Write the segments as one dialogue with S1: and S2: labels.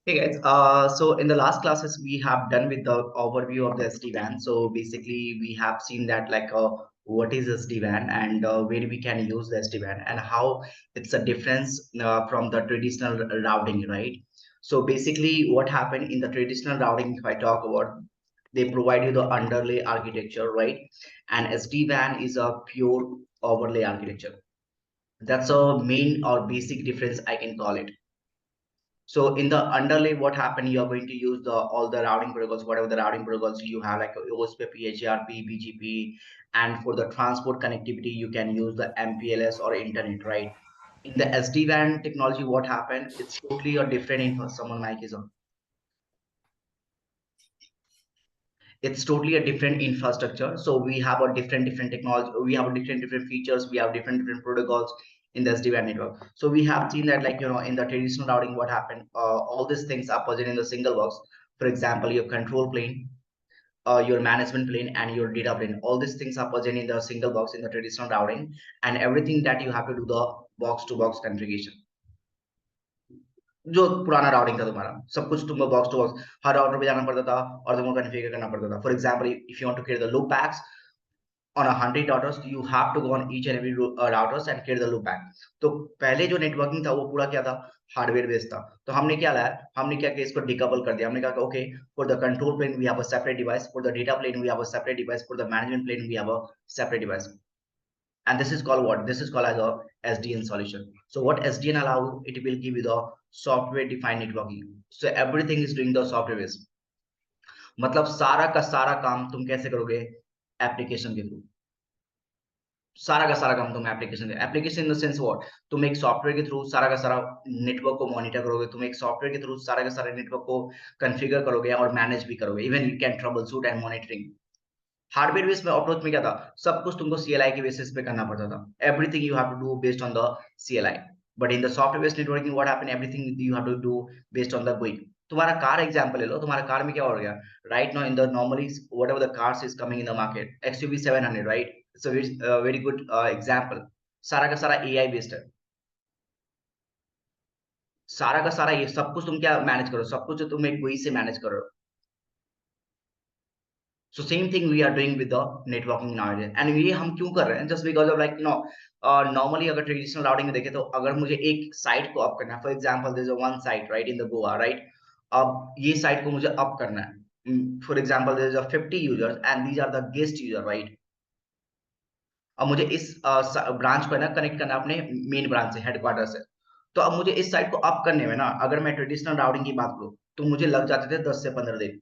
S1: Hey guys, so in the last classes we have done with the overview of the SD-WAN. So basically we have seen that what is SD-WAN and where we can use the SD-WAN and how it's a difference from the traditional routing, right? So basically what happened in the traditional routing, if I talk about, they provide you the underlay architecture, right? And SD-WAN is a pure overlay architecture. That's a main or basic difference I can call it. So in the underlay, what happened? You are going to use the all the routing protocols, whatever the routing protocols you have, like OSPF, HRP, BGP, and for the transport connectivity, you can use the MPLS or internet, right? In the SD-WAN technology, what happened? It's totally a different info. Someone mic is on. It's totally a different infrastructure. So we have a different technology, we have a different features, we have different protocols in the SD-WAN network. So we have seen that, like, in the traditional routing, what happened, all these things are present in the single box. For example, your control plane, your management plane, and your data plane, all these things are present in the single box in the traditional routing, and everything that you have to do the box to box configuration. जो पुराना routing था तुम्हारा, सब कुछ तुमको box to box हर router पे जाना पड़ता था और तुमको कॉन्फ़िगर करना पड़ता था. For example, if you want to create the loop packs on a 100 routers, you have to go on each and every routers and create the loop back. तो पहले जो नेटवर्किंग था वो पूरा क्या था, हार्डवेयर बेस्ड था. तो हमने क्या लाया, हमने क्या किया, इसको डिकपल कर दिया. हमने कहा okay, for the control plane we have a separate device, for the data plane we have a separate device, for the management plane we have a separate device. And this is called what? This is called as a SDN solution. So what SDN allow, it will give you the software defined networking. So everything is doing the software based. मतलब सारा का सारा काम तुम कैसे करोगे, application के through. सारा का सारा काम तुम application in the sense what, तुम एक सॉफ्टवेयर के थ्रू सारा का सारा नेटवर्क को मॉनिटर करोगे, तुम एक सॉफ्टवेयर के थ्रू सारा का सारा नेटवर्क को कॉन्फ़िगर करोगे और मैनेज भी करोगे. Even you can trouble shoot and monitoring. Hardware based में अप्रोच में क्या था, सब कुछ तुमको सीएलआई के बेसिस पे करना पड़ता था. Everything you have to do based on the CLI. But in the software based networking what happen, everything you have to do based on the GUI. तुम्हारा कार एग्जांपल ले लो, तुम्हारा कार में क्या हो गया right now in the normally whatever the cars is coming in the market, XUV 700, right? It's a very good example. सारा का सारा एआई बेस्ड है. सारा का सारा ये सब कुछ तुम क्या मैनेज करो, सब कुछ तुम एक GUI से मैनेज करो. So same thing we are doing with the networking nowadays. And ये हम क्यों कर रहे हैं? Just because of like normally अगर traditional routing में देखें तो अगर मुझे एक साइट को अप करना है, for example there is a one site right in the Goa, right? अब ये साइट को मुझे अप करना है. For example there is a 50 users and these are the guest user, right? अब मुझे इस ब्रांच को है ना कनेक्ट करना है अपने मेन ब्रांच से, हेडक्वार्टर से. तो अब मुझे इस साइट को अप करने में ना, अगर मैं ट्रेडिशनल राउटिंग की बात करूँ तो मुझे लग जाते थे 10 से 15 दिन.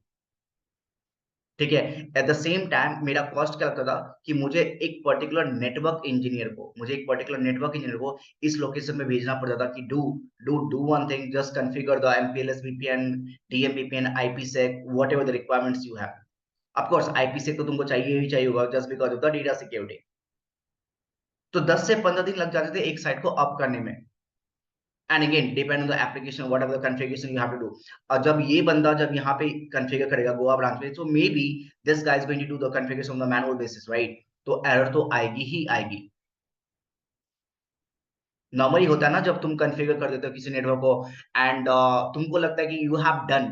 S1: ठीक है. एट द सेम टाइम मेरा कॉस्ट क्या लगता था कि मुझे एक पर्टिकुलर नेटवर्क इंजीनियर को इस लोकेशन में भेजना पड़ता था कि do one thing, just configure the MPLS VPN, DMVPN, IPsec, whatever the requirements you have. Of course IPsec तो तुमको चाहिए ही चाहिए होगा just because of the data security. तो 10 से 15 दिन लग जाते थे एक साइट को अप करने में. And again depend on the application, whatever the configuration you have to do. और जब ये बंदा जब यहाँ पे कॉन्फ़िगर करेगा गोवा ब्रांच में, so may be this guy is going to do the configuration on the manual basis, right? तो एरर तो आएगी ही आएगी. नॉर्मली होता है ना जब तुम कॉन्फ़िगर कर देते हो किसी नेटवर्क को एंड तुमको लगता है कि you have done,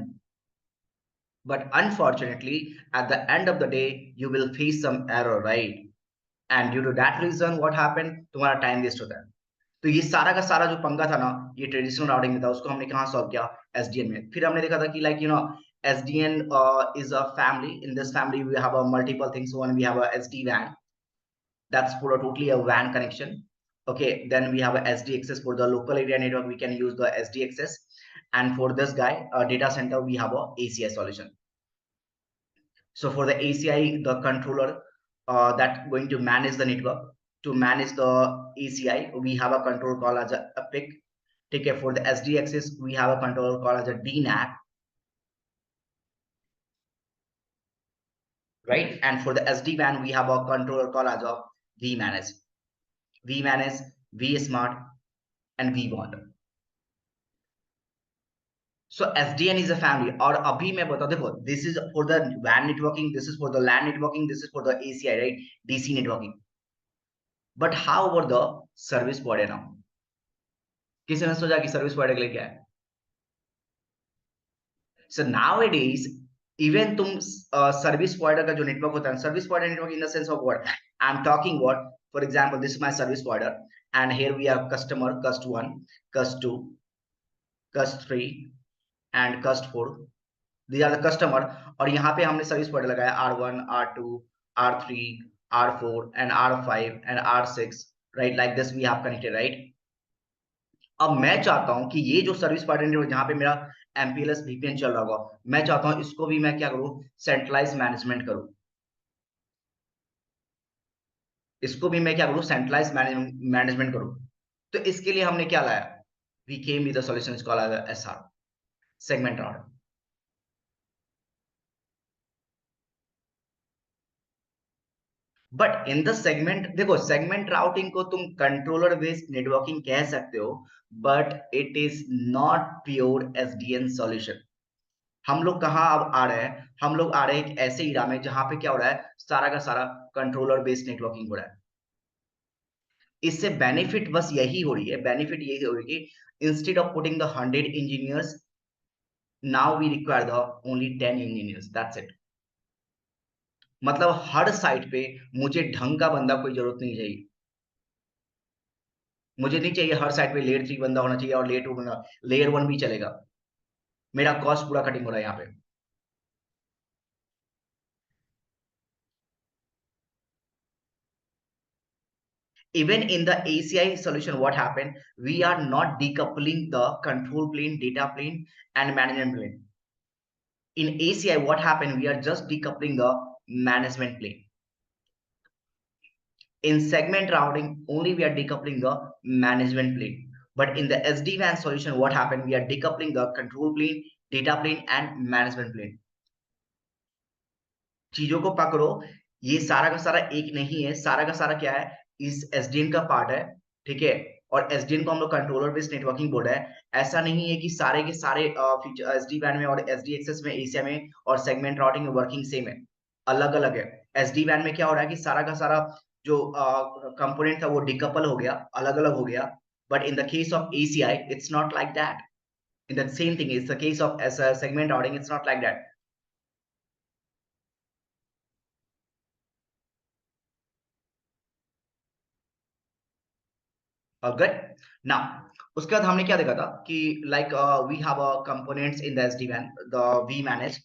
S1: but unfortunately at the end of the day you will face some error, right? And due to that reason what happened, तुम्हारा टाइम वेस्ट होता है. तो ये सारा का सारा जो पंगा था ना, ये ट्रेडिशनल राउटिंग में था, उसको हमने कहाँ सॉल्व किया? एसडीएन में. फिर हमने देखा था कि like SDN is a family. In this family we have a multiple things. One, we have a SD-WAN, that's for a totally a WAN connection. Okay, then we have a SD access. For the local area network we can use the SD access, and for this guy data center we have a ACI solution. So for the ACI, the controller that going to manage the network, to manage the ACI, we have a control called as a PIC. Take care. For the SD access, we have a controller called as a DNAC, right? And for the SD-WAN, we have a controller called as a vManage, vManage, vSmart, and vBond. So SDN is a family. और अभी मैं बता देखो, this is for the WAN networking, this is for the LAN networking, this is for the ACI, right? DC networking. But how about the service provider now? किसी ने सोचा कि service provider के लिए क्या है? So nowadays, even तुम service provider का जो नेटवर्क होता है, service provider network in the sense of what I am talking what, for example this is my service provider and here we have customer cust 1, कस्ट 2, कस्ट 3 and कस्ट 4. these are the customer. और यहाँ पे हमने service provider लगाया R1, R2, R3, R4 and R5 and R6, right? Like this we have connected, right? अब मैं चाहता हूं कि ये जो सर्विस प्रोवाइडर जहां पे मेरा MPLS VPN चल रहा होगा, मैं चाहता हूं इसको भी मैं क्या करूं, सेंट्रलाइज मैनेजमेंट करूं. इसको भी मैं क्या करूं, सेंट्रलाइज मैनेजमेंट करूं. तो इसके लिए हमने क्या लाया, we came with the solution called SR, segment router. But in the segment, देखो सेगमेंट राउटिंग को तुम कंट्रोलर बेस्ड नेटवर्किंग कह सकते हो, but it is not pure SDN solution. हम लोग कहाँ अब आ रहे हैं, हम लोग आ रहे हैं एक ऐसे इरा में जहां पे क्या हो रहा है, सारा का सारा कंट्रोलर बेस्ड नेटवर्किंग हो रहा है. इससे बेनिफिट बस यही हो रही है, बेनिफिट यही हो रही है कि instead of putting the 100 engineers, now we require the only 10 engineers, that's it. मतलब हर साइट पे मुझे ढंग का बंदा कोई जरूरत नहीं चाहिए. मुझे नहीं चाहिए हर साइट पे लेयर 3 बंदा होना चाहिए और लेयर 2 बंदा, लेयर 1 भी चलेगा. मेरा कॉस्ट पूरा कटिंग हो रहा है यहाँ पे. Even in the ACI solution, what happened? We are not decoupling the control plane, data plane, and management plane. In ACI, what happened? We are just decoupling the management plane. In segment routing, only we are decoupling the management plane. But in the SD-WAN solution, what happened? We are decoupling the control plane, data plane, and management plane. चीजों को पकड़ो, ये सारा का सारा एक नहीं है, सारा का सारा क्या है, इस एसडीएन का पार्ट है. ठीक है. और एसडीएन को हम लोग कंट्रोलर बेस्ड नेटवर्किंग बोल रहे हैं. ऐसा नहीं है कि सारे के सारे फीचर एसडी वैन में और एसडी एक्सेस में, एसीआई में और सेगमेंट राउटिंग में वर्किंग सेम है, अलग अलग है. एसडी वैन में क्या हो रहा है कि सारा का सारा जो कंपोनेंट था वो डिकपल हो गया, अलग अलग हो गया. But in the case of ACI it's not like that. In the same thing is the case of segment routing, it's not like that. Good. Now उसके बाद हमने क्या देखा था कि like we have a components in the SD वैन, the vManage.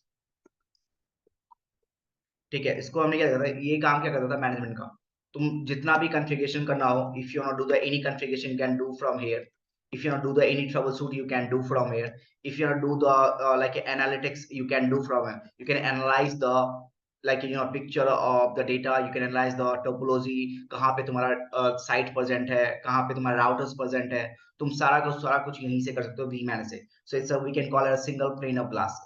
S1: ठीक है. इसको हमने क्या देखा था, ये काम क्या करता था मैनेजमेंट का. तुम जितना भी कॉन्फ़िगरेशन करना हो, if you want to do the any configuration you can do from here. If you want to do the any troubleshoot you can do from here. If you want to do the like analytics you can do from here. You can analyse the like picture of the data, you can analyze the topology, कहाँ पे तुम्हारा site present है, कहाँ पे तुम्हारा routers present है. तुम सारा कुछ यहीं से कर सकते हो वी मैनेज से. So it's we can call it a single plane of glass.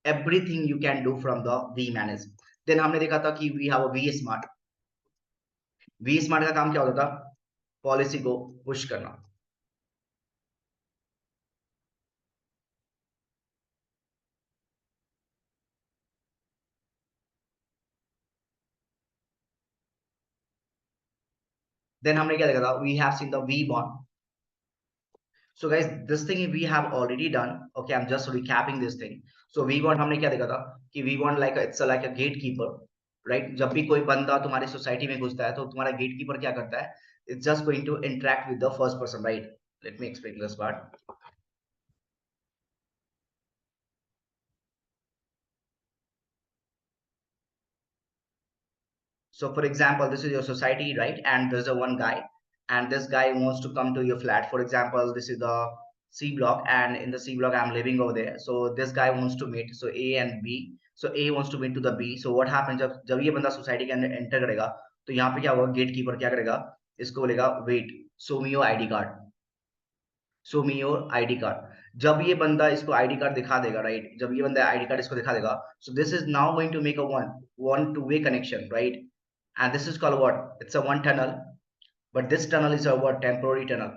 S1: Everything you can do from the vManage. Then हमने देखा था कि we have a vSmart. VSmart का काम क्या होता था, पॉलिसी को पुश करना. देन हमने क्या देखा था, we have seen the vBond. So guys, this thing we have already done. Okay, I'm just recapping this thing. So we want, हमने क्या देखा था कि we want like it's like a gatekeeper, right? जब भी कोई बंदा तुम्हारी सोसाइटी में घुसता है तो तुम्हारा gatekeeper क्या करता है? It's just going to interact with the first person, right? Let me explain this part. So for example, this is your society, right? And there's a one guy, and this guy wants to come to your flat. For example, this is the C block, and in the C block, I'm living over there. So this guy wants to meet. So A and B. So A wants to meet to the B. So what happens जब जब ये बंदा society के अंदर enter करेगा, तो यहाँ पे क्या होगा, गेट कीपर क्या करेगा, इसको बोलेगा wait, show me your ID card, show me your ID card. जब ये बंदा इसको आईडी कार्ड दिखा देगा, राइट, जब ये बंदा आईडी कार्ड इसको दिखा देगा, so this is now going to make a one two way connection, right. And this is called what, it's a one tunnel, but this tunnel is a what, temporary tunnel.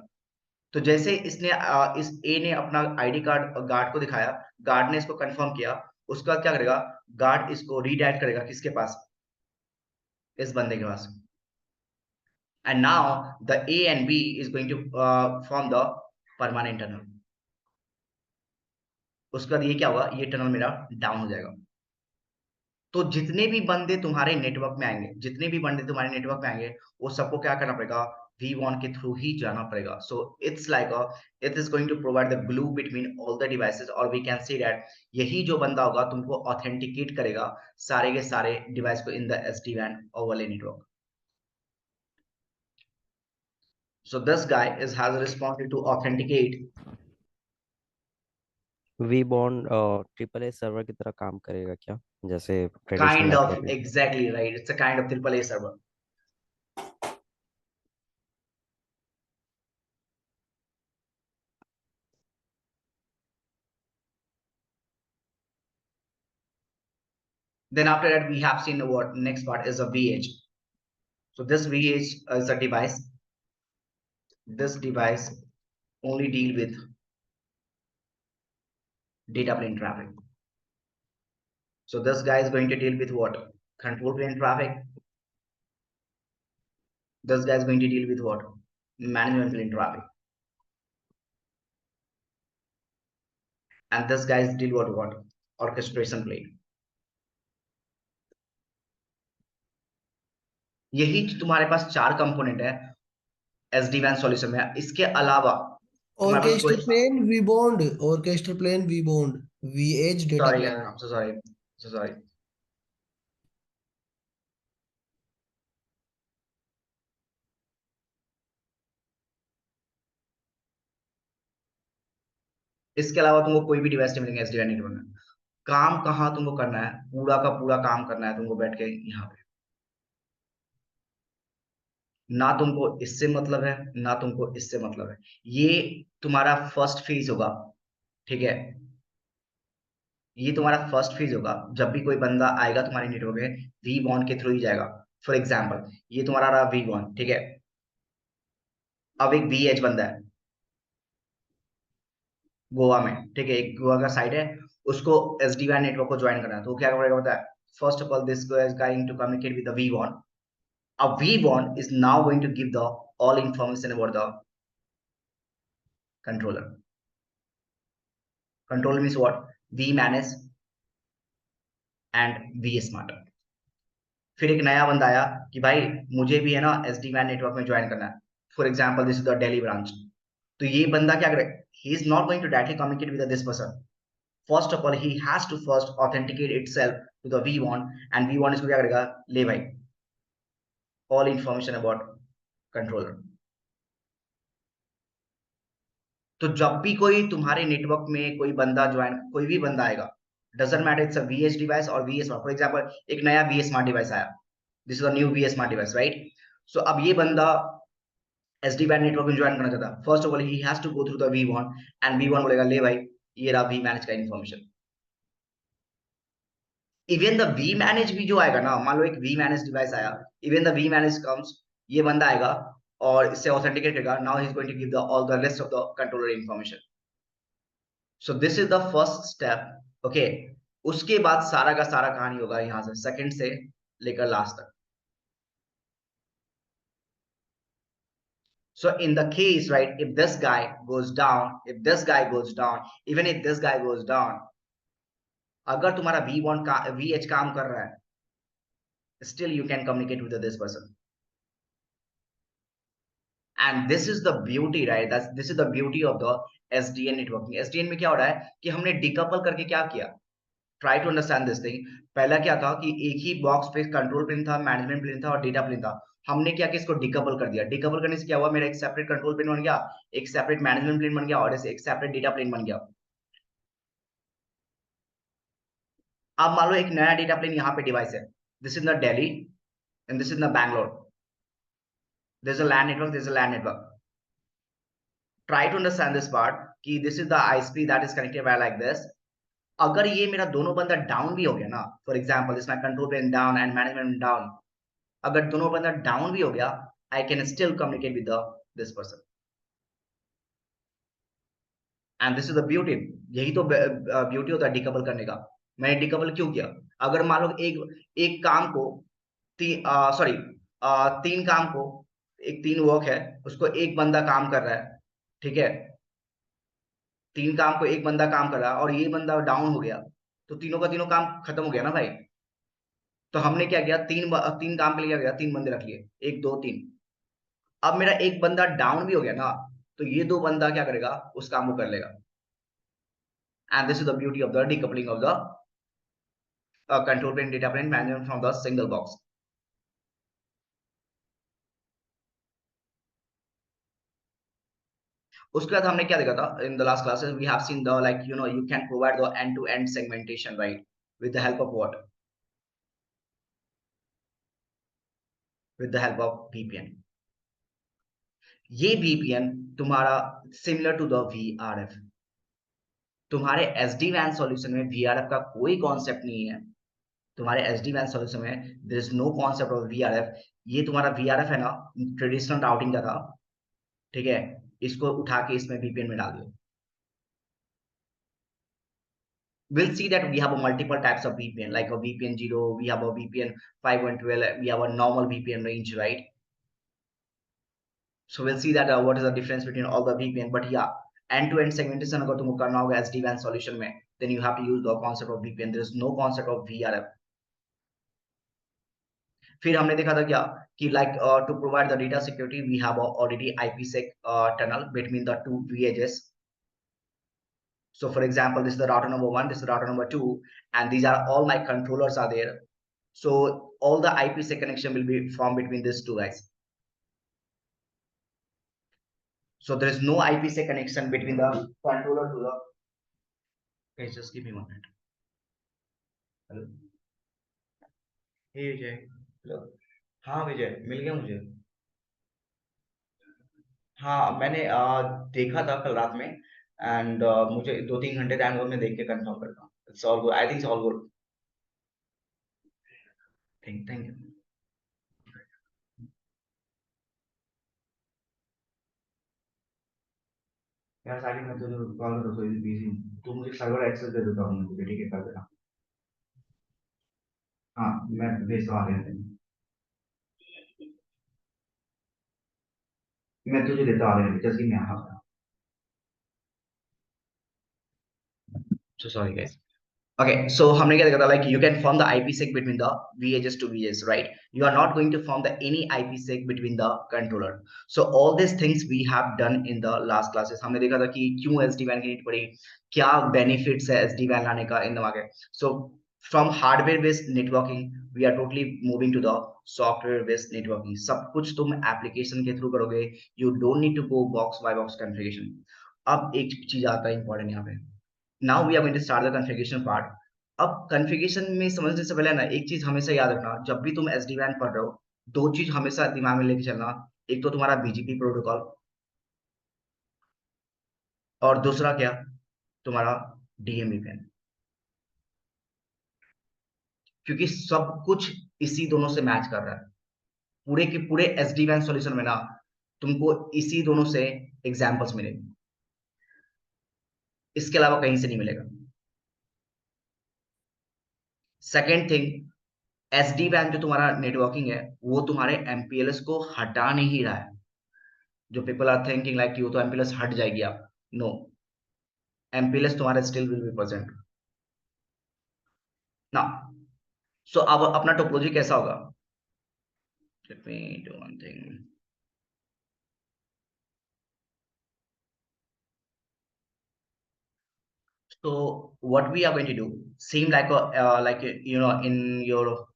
S1: तो जैसे इसने इस ए ने अपना ID card guard को दिखाया, guard ने इसको कंफर्म किया, उसका क्या करेगा, गार्ड इसको रीडायरेक्ट करेगा किसके पास, इस बंदे के पास. And now the A and B is going to form the permanent tunnel. उसके बाद ये क्या होगा, ये टनल मेरा डाउन हो जाएगा। तो जितने भी बंदे तुम्हारे नेटवर्क में आएंगे, जितने भी बंदे तुम्हारे नेटवर्क में आएंगे, वो सबको क्या करना पड़ेगा, V1 के थ्रू ही जाना पड़ेगा। So it's like it is going to provide the glue between all the devices, और वी कैन सी दैट यही जो बंदा होगा तुमको ऑथेंटिकेट करेगा सारे के सारे डिवाइस को in the SD-WAN overlay network. So this guy is has a responsibility to authenticate
S2: vBond triple A server की तरह काम करेगा क्या, जैसे traditional
S1: kind of
S2: networking?
S1: exactly right. It's a kind of AAA server. Then after that, we have seen what next part is a VH. So this VH is a device. This device only deal with data plane traffic. So this guy is going to deal with what? Control plane traffic. This guy is going to deal with what? Management plane traffic. And this guy is deal with what? Orchestration plane. यही तुम्हारे पास चार component है SD-WAN solution में। इसके अलावा तुम्हारे पास कोई,
S3: orchestra plane vBond, orchestra plane vBond, vEdge data
S1: sorry
S3: plane.
S1: यार, सो सॉरी, सो सॉरी। इसके अलावा तुमको कोई भी डिवाइस नहीं मिलेंगे SD-WAN नेटवर्क में। काम कहाँ तुमको करना है, पूरा का पूरा काम करना है तुमको बैठ के यहाँ पे। ना तुमको इससे मतलब है, ना तुमको इससे मतलब है। ये तुम्हारा फर्स्ट फेज होगा, ठीक है। ये तुम्हारा फर्स्ट फेज होगा। जब भी कोई बंदा आएगा तुम्हारे नेटवर्क में, V1 के थ्रू ही जाएगा। फॉर एग्जाम्पल, ये तुम्हारा रहा V1, ठीक है। अब एक VH बंदा है गोवा में, ठीक है, एक गोवा का साइड है, उसको SD-WAN नेटवर्क को ज्वाइन करना है। तो वो क्या करेगा पता है, first of all this is going to communicate with the V1. A V1 is now going to give the all information about the controller. Controller means what? vManage and vSmart. फिर एक नया बंदा आया कि भाई मुझे भी है ना SD-WAN नेटवर्क में ज्वाइन करना है। For example this is the Delhi branch. तो ये बंदा क्या करे, he is not going to directly communicate with this person. First of all he has to first authenticate itself to the V1, and V1 इसको क्या करेगा, ले भाई ऑल इंफॉर्मेशन अबाउट कंट्रोलर। तो जब भी कोई तुम्हारे नेटवर्क में कोई बंदा ज्वाइन, कोई भी बंदा आएगा, doesn't matter it's a VH device और VSmart। फॉर एग्जांपल एक नया VSmart डिवाइस आया, this is a new VSmart device, right. So अब ये बंदा SD-WAN नेटवर्क में ज्वाइन करना चाहता है। First of all he has to go through the V1, and V1 बोलेगा ले भाई ये रहा vManage का इंफॉर्मेशन। इवन द vManage भी जो आएगा ना, मान लो एक vManage डिवाइस आया, इवन द vManage कम्स, ये बंदा आएगा और इससे ऑथेंटिकेट करेगा। Now he is going to give the all the rest of the controller information. So this is the first step, okay. उसके बाद सारा का सारा कहानी होगा यहां से सेकंड से लेकर लास्ट तक। So in the case, right, if this guy goes down, if this guy goes down, even if this guy goes down, अगर तुम्हारा V1 का VH काम कर रहा है, still you can communicate with this person. And this is the beauty, right? This is the beauty of the SDN networking. SDN में क्या हो रहा है कि हमने डिकपल करके क्या किया, try to understand this thing. पहला क्या था कि एक ही बॉक्स पे कंट्रोल प्लेन था, मैनेजमेंट प्लेन था और डेटा प्लेन था। हमने क्या किया, इसको डिकपल कर दिया। डिकपल करने से क्या हुआ, मेरा एक सेपरेट कंट्रोल प्लेन बन गया, एक सेपरेट मैनेजमेंट प्लेन बन गया और एक सेपरेट डेटा प्लेन बन गया। अब मान लो एक नया डेटा प्लेन यहाँ पे डिवाइस है, this is the Delhi and this is the Bangalore, this is a LAN network, this is a LAN network. Try to understand this part कि this is the ISP that is connected by like this. अगर ये मेरा दोनों बंदा down भी हो गया ना, for example this my control plane down and management down, अगर दोनों बंदा डाउन भी हो गया, I can still communicate with this person. And this is the beauty. यही तो ब्यूटी होता है डिकपल करने का। मैंने डिकपल क्यों किया, अगर मान लो एक एक काम को सॉरी तीन काम को, एक तीन वर्क है उसको एक बंदा काम कर रहा है, ठीक है। 3 काम को एक बंदा काम कर रहा है और ये बंदा डाउन हो गया, तो तीनों का तीनों काम खत्म हो गया ना भाई। तो हमने क्या किया, तीन काम के लिए क्या किया, 3 बंदे रख लिए, 1 2 3। अब मेरा एक बंदा डाउन भी हो गया ना, तो ये 2 बंदा क्या करेगा, उस काम को कर लेगा। And this is the beauty of the decoupling of the control plane data plane management from the single box. उसके बाद हमने क्या देखा था in the last classes, we have seen the like you can provide the end to end segmentation, right, with the help of what, with the help of VPN। ये VPN तुम्हारा similar to the VRF। तुम्हारे SD-WAN solution में VRF का कोई concept नहीं है। तुम्हारे SD-WAN solution में there is no concept of VRF। ये तुम्हारा VRF है ना, ट्रेडिशनल राउटिंग का था, ठीक है, इसको उठा के इसमें VPN में डाल दियो। We'll see that we have a multiple types of VPN, like a VPN 0, we have a VPN 512, we have a normal VPN range, right? So we'll see that what is the difference between all the VPN. But yeah, end-to-end segmentation अगर तुमको करना होगा SD-WAN solution में, then you have to use the concept of VPN. There is no concept of VRF. फिर हमने देखा था क्या कि like to provide the data security, we have already IPsec tunnel between the two VHs. So for example, this is the router number 1, this is router number 2, and these are all my controllers are there. So all the IPsec connection will be formed between these two guys. So there is no IPsec connection between the controller to the. Okay, just give me 1 minute. Hello. Hey Vijay. Hello. हाँ विजय, मिल गया मुझे। हाँ मैंने देखा था कल रात में, एंड मुझे 2-3 घंटे टाइम और मैं देख के कंफर्म करता हूँ। It's all good, I think it's all good. Thank you. यार सारी मैं तुझे कॉल कर रहा हूँ, बिजी हूँ, तू मुझे सर्वर एक्सेस दे देता हूँ मुझे, ठीक है, कर देना। हाँ मैं भेजता हूँ आगे, मैं तुझे देता हूँ आगे, जैसे ही मैं आ रहा हूँ। So sorry guys. Okay, so हमने क्या देखा था, like you can form the IPsec between the VHS to VHS, right? You are not going to form the any IPsec between the controller. So all these things we have done in the last classes. हमने देखा था कि क्यों SD-WAN की need पड़ी, क्या benefits है SD-WAN लाने का in the market. So from hardware based networking we are totally moving to the software based networking. सब कुछ तुम application के थ्रू करोगे, you don't need to go box by box configuration. अब एक चीज आता है important यहाँ पे, now we are going to start the configuration part. अब configuration में समझने से पहले ना एक चीज हमेशा याद रखना, जब भी तुम SD-WAN पढ़ रहे हो, 2 चीज हमेशा दिमाग में लेके चलना। एक तो तुम्हारा BGP प्रोटोकॉल, और दूसरा क्या, तुम्हारा DMVPN, क्योंकि सब कुछ इसी दोनों से मैच कर रहा है। पूरे के पूरे SD-WAN सॉल्यूशन में ना तुमको इसी दोनों से एग्जांपल्स मिलेंगे, इसके अलावा कहीं से नहीं मिलेगा। सेकेंड थिंग, SD-WAN जो तुम्हारा नेटवर्किंग है वो तुम्हारे MPLS को हटा नहीं रहा है। जो people are thinking like you तो MPLS हट जाएगी, आप नो, MPLS तुम्हारा स्टिल विल बी प्रेजेंट ना। सो अब अपना टोपोलॉजी कैसा होगा, let me do one thing. So what we are going to do, same like in your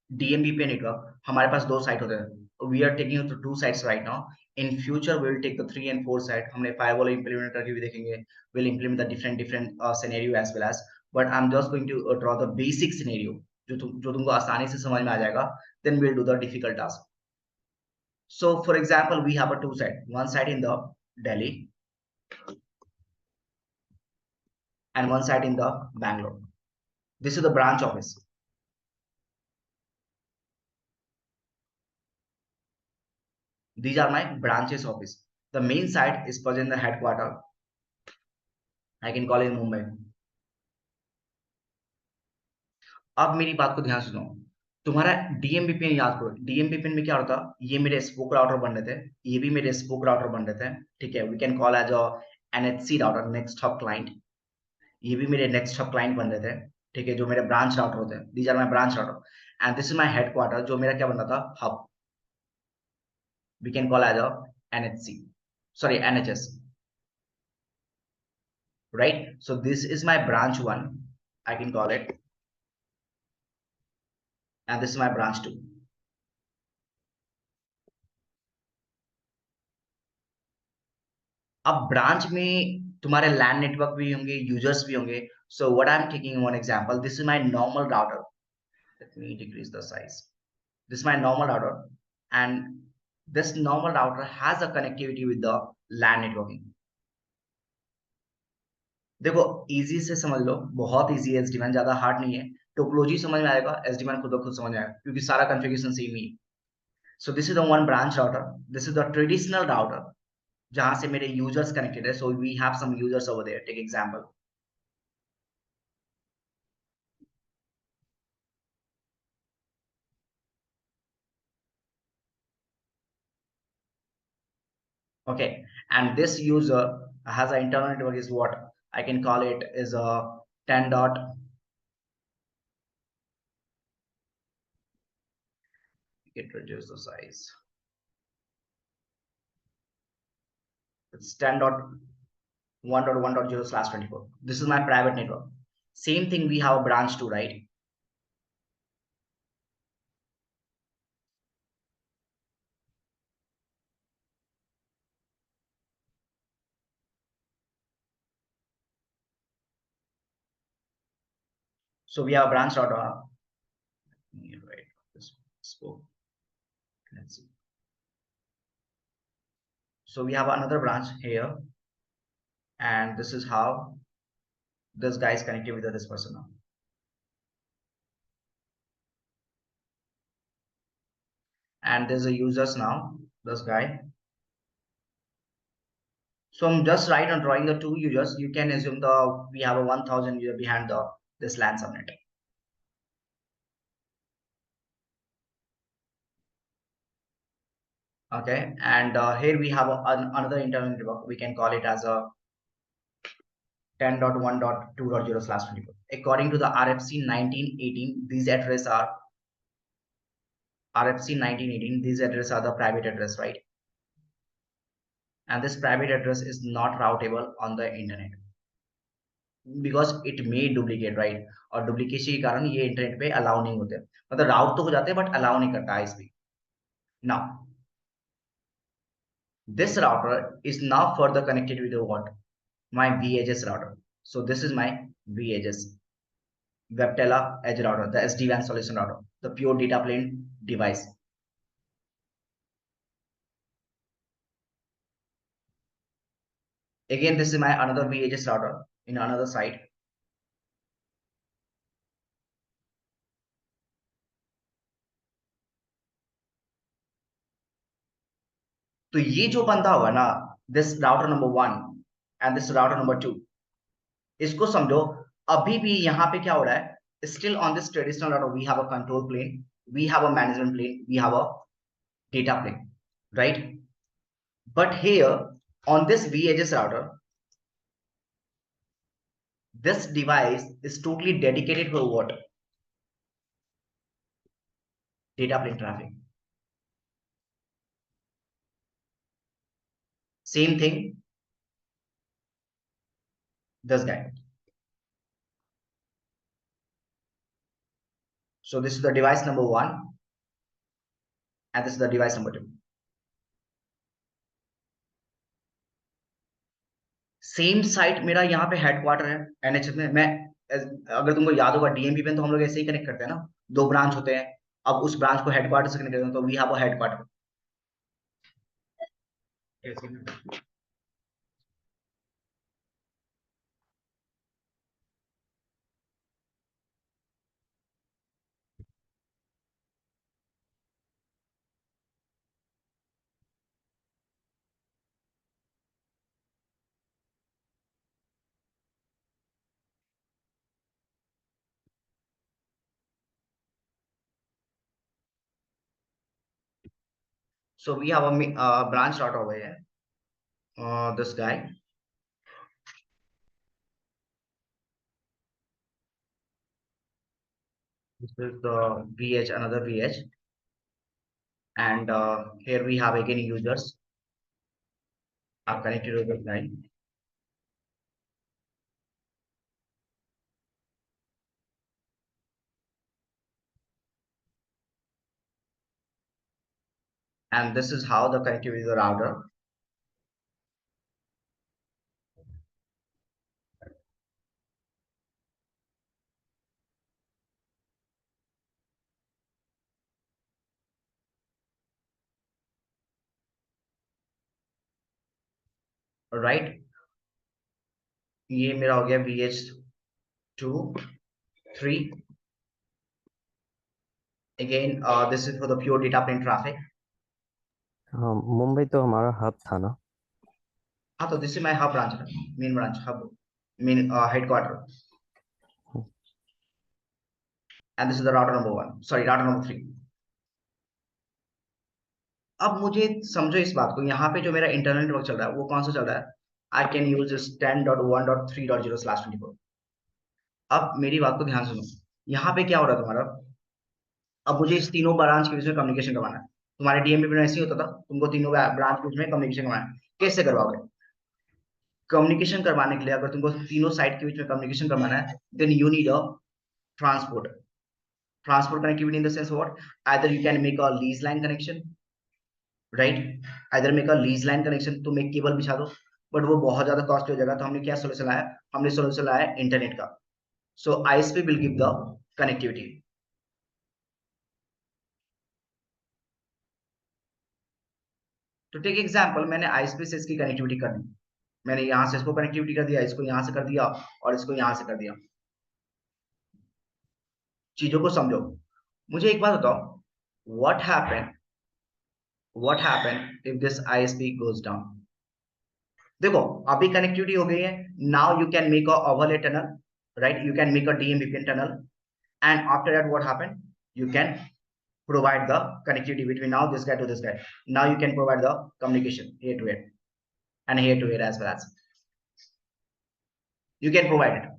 S1: DMVPN network, हमारे पास 2 साइट होते हैं। We are taking it to 2 sites right now. In future we will take the 3 and 4 site. हमने firewall implement करके भी देखेंगे। We'll implement the different scenario as well as. But I'm just going to draw the basic scenario जो तुमको आसानी से समझ में आ जाएगा. Then we'll do the difficult task. So for example, we have a 2 site. One site in the Delhi and one site in the Bangalore. This is the branch office. These are my branches office. The main site is present in the headquarter. I can call it Mumbai. अब मेरी बात को ध्यान से सुनो, तुम्हारा DMVPN याद करो। DMVPN में क्या होता, ये मेरे स्पोक राउटर बन रहे थे, ये भी मेरे स्पोक राउटर बन रहे थे, ठीक है। We can call as a NHC router, next hub client, ये भी मेरे नेक्स्ट हब क्लाइंट बन रहे थे, ठीक है, जो मेरे ब्रांच राउटर होते हैं, these are my branch router and this is my headquarter, जो मेरा क्या बन रहा था, hub, we can call as a NHC, sorry, NHS, right? So this is my branch 1, I can call it, and this is my branch 2. अब branch में तुम्हारे LAN network भी होंगे, यूजर्स भी होंगे. So what I am taking one example, this is my normal router, let me decrease the size, this is my normal router and this normal router has a connectivity with the LAN networking. देखो easy से समझ लो, बहुत easy है, एसडीवैन ज्यादा hard नहीं है, topology समझ में आएगा, एसडीवैन खुद ब खुद समझ में आएगा क्योंकि सारा कॉन्फ़िगरेशन सेम ही है. So this is the one branch router, this is the traditional router जहां से मेरे यूजर्स कनेक्टेड है. So we have some users over there, take example. Okay, and this user has an internal network is what I can call it is a 10 dot, it reduce the size, it's 10.1.1.0/24. This is my private network. Same thing, we have a branch 2, right? So we have a branch router. Right, this spoke. Let's see. So we have another branch here, and this is how this guy is connected with this person now. And there's a users now, this guy. So I'm just right on drawing the two users. You can assume we have a 1000 user behind this LAN subnet. Okay, and here we have another internal network. We can call it as a 10.1.2.0/24. According to the RFC 1918, these addresses are These addresses are the private address, right? And this private address is not routable on the internet because it may duplicate, right? और duplication के कारण ये internet पे allow नहीं होते, मतलब राउट तो हो जाते हैं बट अलाउ नहीं करता ISP. Now this router is now further connected with what? My VHS router. So this is my VHS, Webtela Edge router, the SD-WAN solution router, the pure data plane device. Again, this is my another VHS router in another site. तो ये जो बंदा होगा ना, this router number 1 and this router number 2, इसको समझो अभी भी यहाँ पे क्या हो रहा है, still on this traditional router we have a control plane, we have a management plane, we have a data plane, right? But here on this VHS router, this device is totally dedicated for what? Data plane traffic. Same thing, this guy. So this is the device number 1 and this is the device number 2. Same site मेरा यहाँ पे headquarter है NHS में. मैं अगर तुमको याद होगा डीएमपी पे तो हम लोग ऐसे ही कनेक्ट करते हैं ना, दो ब्रांच होते हैं, अब उस ब्रांच को हेडक्वार्टर से कनेक्ट करते हैं, तो we have a headquarter. So we have a branch router over here, this guy, This is the VH, another VH, and here we have again users are connected to the line. And this is how the connectivity of the router. Right, ये मेरा हो गया VH2 3. Again, this is for the pure data plane traffic.
S2: हाँ, मुंबई तो हमारा hub था ना।
S1: हाँ, तो this is my hub branch, main branch, hub, main headquarter. And this is the router number 1. Sorry, router number 3. अब मुझे समझो इस बात को, यहाँ पे जो मेरा इंटरनल नेटवर्क चल रहा है वो कौन सा चल रहा है? I can use this 10.1.3.0/24. अब मेरी बात को ध्यान सुनो, यहाँ पे क्या हो रहा है तुम्हारा? अब मुझे इस तीनों ब्रांच के बीच में कम्युनिकेशन करवाना है। तुम्हारे डीएमपी में ऐसे ही होता था, तुमको तीनों ब्रांच के बीच में कम्युनिकेशन करवाना है। कैसे करवाओगे? कम्युनिकेशन करवाने के लिए अगर तुमको तीनों साइड के बीच में कम्युनिकेशन करवाना है, then you need a transport connectivity, in the sense what, either you can make a lease line connection, right? Either make a lease line connection, तुम एक केबल बिछा दो, बट वो बहुत ज्यादा कॉस्टली हो जाएगा। तो हमने क्या सोल्यूशन लाया? हमने सोल्यूशन लाया इंटरनेट का। So ISP will give the connectivity. तो टेक एग्जांपल, मैंने आईएसपी से इसकी कनेक्टिविटी कर दी, मैंने यहां से इसको कनेक्टिविटी कर दिया, इसको यहां से कर दिया और इसको यहां से कर दिया। चीजों को समझो। मुझे एक बात बताओ, what happen if this ISP goes down? देखो, अभी कनेक्टिविटी हो गई है। Now you can make a overlay tunnel, right? You can make a DMVPN tunnel, and after that what happen? You can provide the connectivity between now this guy to this guy. Now you can provide the communication here to here and here to here as well as you can provide it.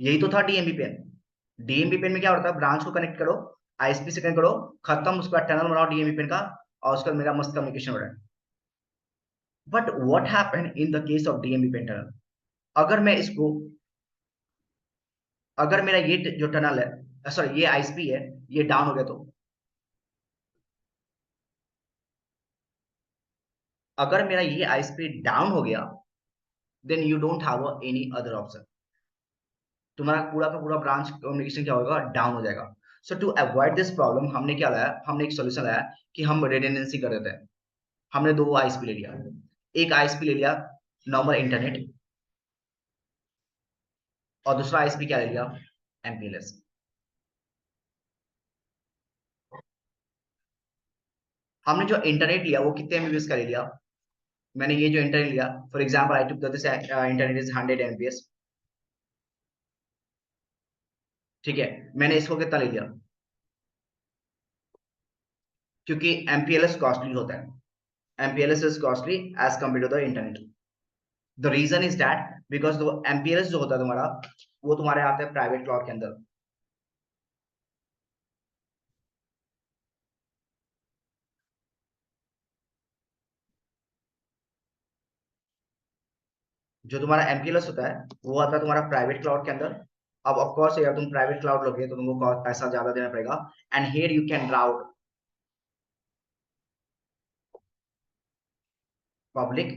S1: यही तो था डीएमवीपीएन। डीएमवीपीएन में क्या होता है? Branch को connect करो, ISP से कनेक्ट करो, खत्म, उसका टनल बनाओ डीएमवीपीएन का, और उसका मेरा मस्त कम्युनिकेशन हो रहा है। But what happen in the case of DMVPN tunnel? अगर मैं इसको, अगर मेरा ये जो टनल है, सॉरी ये आईएसपी है, ये डाउन हो गया, तो अगर मेरा ये आईएसपी डाउन हो गया, then you don't have any other option. तुम्हारा पूरा का पूरा ब्रांच कम्युनिकेशन क्या होगा? डाउन हो जाएगा। सो टू अवॉइड दिस प्रॉब्लम हमने क्या लाया? हमने एक सोल्यूशन लाया कि हम रिडंडेंसी कर देते हैं। हमने दो आईएसपी ले लिया, एक आईएसपी ले लिया नॉर्मल इंटरनेट, और दूसरा आईएसपी क्या ले लिया? एमपीएलएस। हमने जो इंटरनेट लिया वो कितने एमबीपीएस का ले लिया? मैंने ये जो इंटरनेट लिया, for example I took this internet is 100 Mbps, ठीक है? मैंने इसको कितना ले लिया? क्योंकि एमपीएलएस कॉस्टली होता है, MPLS is costly as compare to the internet. The reason is that because MPLS जो होता है तुम्हारा, वो तुम्हारे आते हैं प्राइवेट क्लाउड के अंदर। जो तुम्हारा एमपीएलएस होता है वो आता है तुम्हारा प्राइवेट क्लाउड के अंदर। अब ऑफ कोर्स यार, तुम प्राइवेट क्लाउड लोगे तो तुमको पैसा ज्यादा देना पड़ेगा, and here you can route public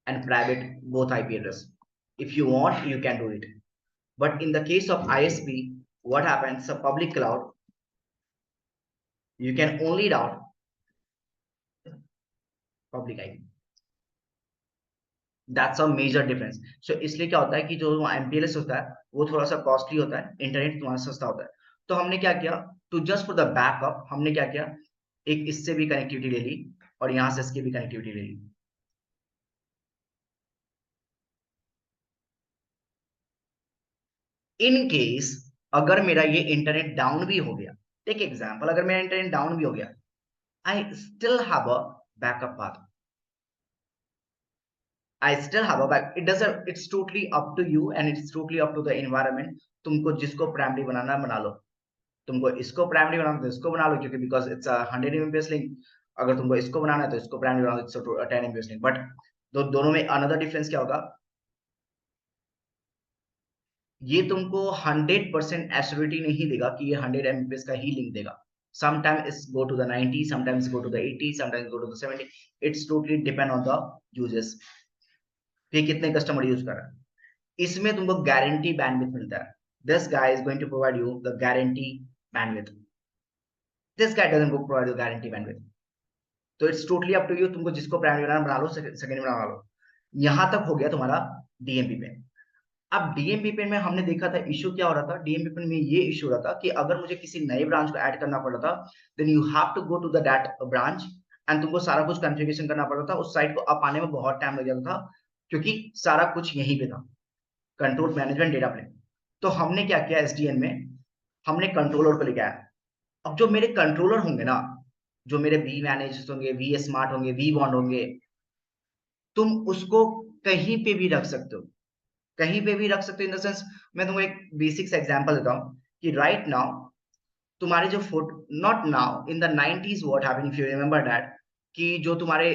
S1: and private both IP address. If you want, you can do it. But in the case of ISP, what happens? A public cloud, you can only route public IP. That's a major difference. So इसलिए क्या होता है कि जो MPLS होता है वो थोड़ा सा कॉस्टली होता है, इंटरनेट तुम्हारा सस्ता होता है। तो हमने क्या किया? To just for the backup हमने क्या किया? एक इससे भी कनेक्टिविटी ले ली और यहाँ से इसकी भी कनेक्टिविटी ले ली। इन केस अगर मेरा ये इंटरनेट डाउन भी हो गया, टेक एग्जांपल, अगर मेरा इंटरनेट डाउन भी हो गया, I still have a backup path. I still have a back. It doesn't. It's totally up to you and it's totally up to the environment. तुमको जिसको प्राइमरी बनाना है बना लो. तुमको इसको प्राइमरी बनाना है तो इसको बना लो क्योंकि because it's a 100 mbps link. अगर तुमको इसको बनाना है तो इसको प्राइमरी बनाना है, it's a 10 mbps link. But दोनों में another difference क्या होगा? ये तुमको 100% एश्योरिटी नहीं देगा कि ये 100 mbps का ही लिंक देगा. Sometimes it's go to the 90, sometimes go to the 80, sometimes go to the 70. It's totally depend on the users. कि कितने कस्टमर यूज कर रहे हैं. इसमें तुमको गारंटी बैंडविड्थ मिलता है. This guy is going to provide you the guarantee bandwidth. This guy doesn't provide you guarantee bandwidth. तो it's totally up to you. तुमको जिसको प्राइमरी बना लो, सेकेंडरी बना लो. यहां तक हो गया तुम्हारा डीएमपी पे. अब डीएमपी पे में हमने देखा था इशू क्या हो रहा था. डीएमपी पे में ये इशू हो रहा था कि अगर मुझे किसी नए ब्रांच को ऐड करना पड़ रहा था, then you have to go to the that branch and तुमको सारा कुछ कॉन्फ़िगरेशन करना पड़ रहा था. उस साइट को अप आने में बहुत टाइम लग जाता था क्योंकि सारा कुछ यहीं पे था. Control management data plane. तो हमने क्या किया एसडीएन में, हमने कंट्रोलर को लेके आया. अब जो मेरे कंट्रोलर होंगे ना, जो मेरे वी मैनेज होंगे, वी स्मार्ट होंगे, वी बॉन्ड होंगे, तुम उसको कहीं पे भी रख सकते हो. कहीं पे भी रख सकते हो इन द सेंस, मैं तुमको एक बेसिक सा एग्जांपल देता हूं कि राइट नाउ तुम्हारे जो photo, not now, in the 90s what happened if you remember that, कि जो तुम्हारे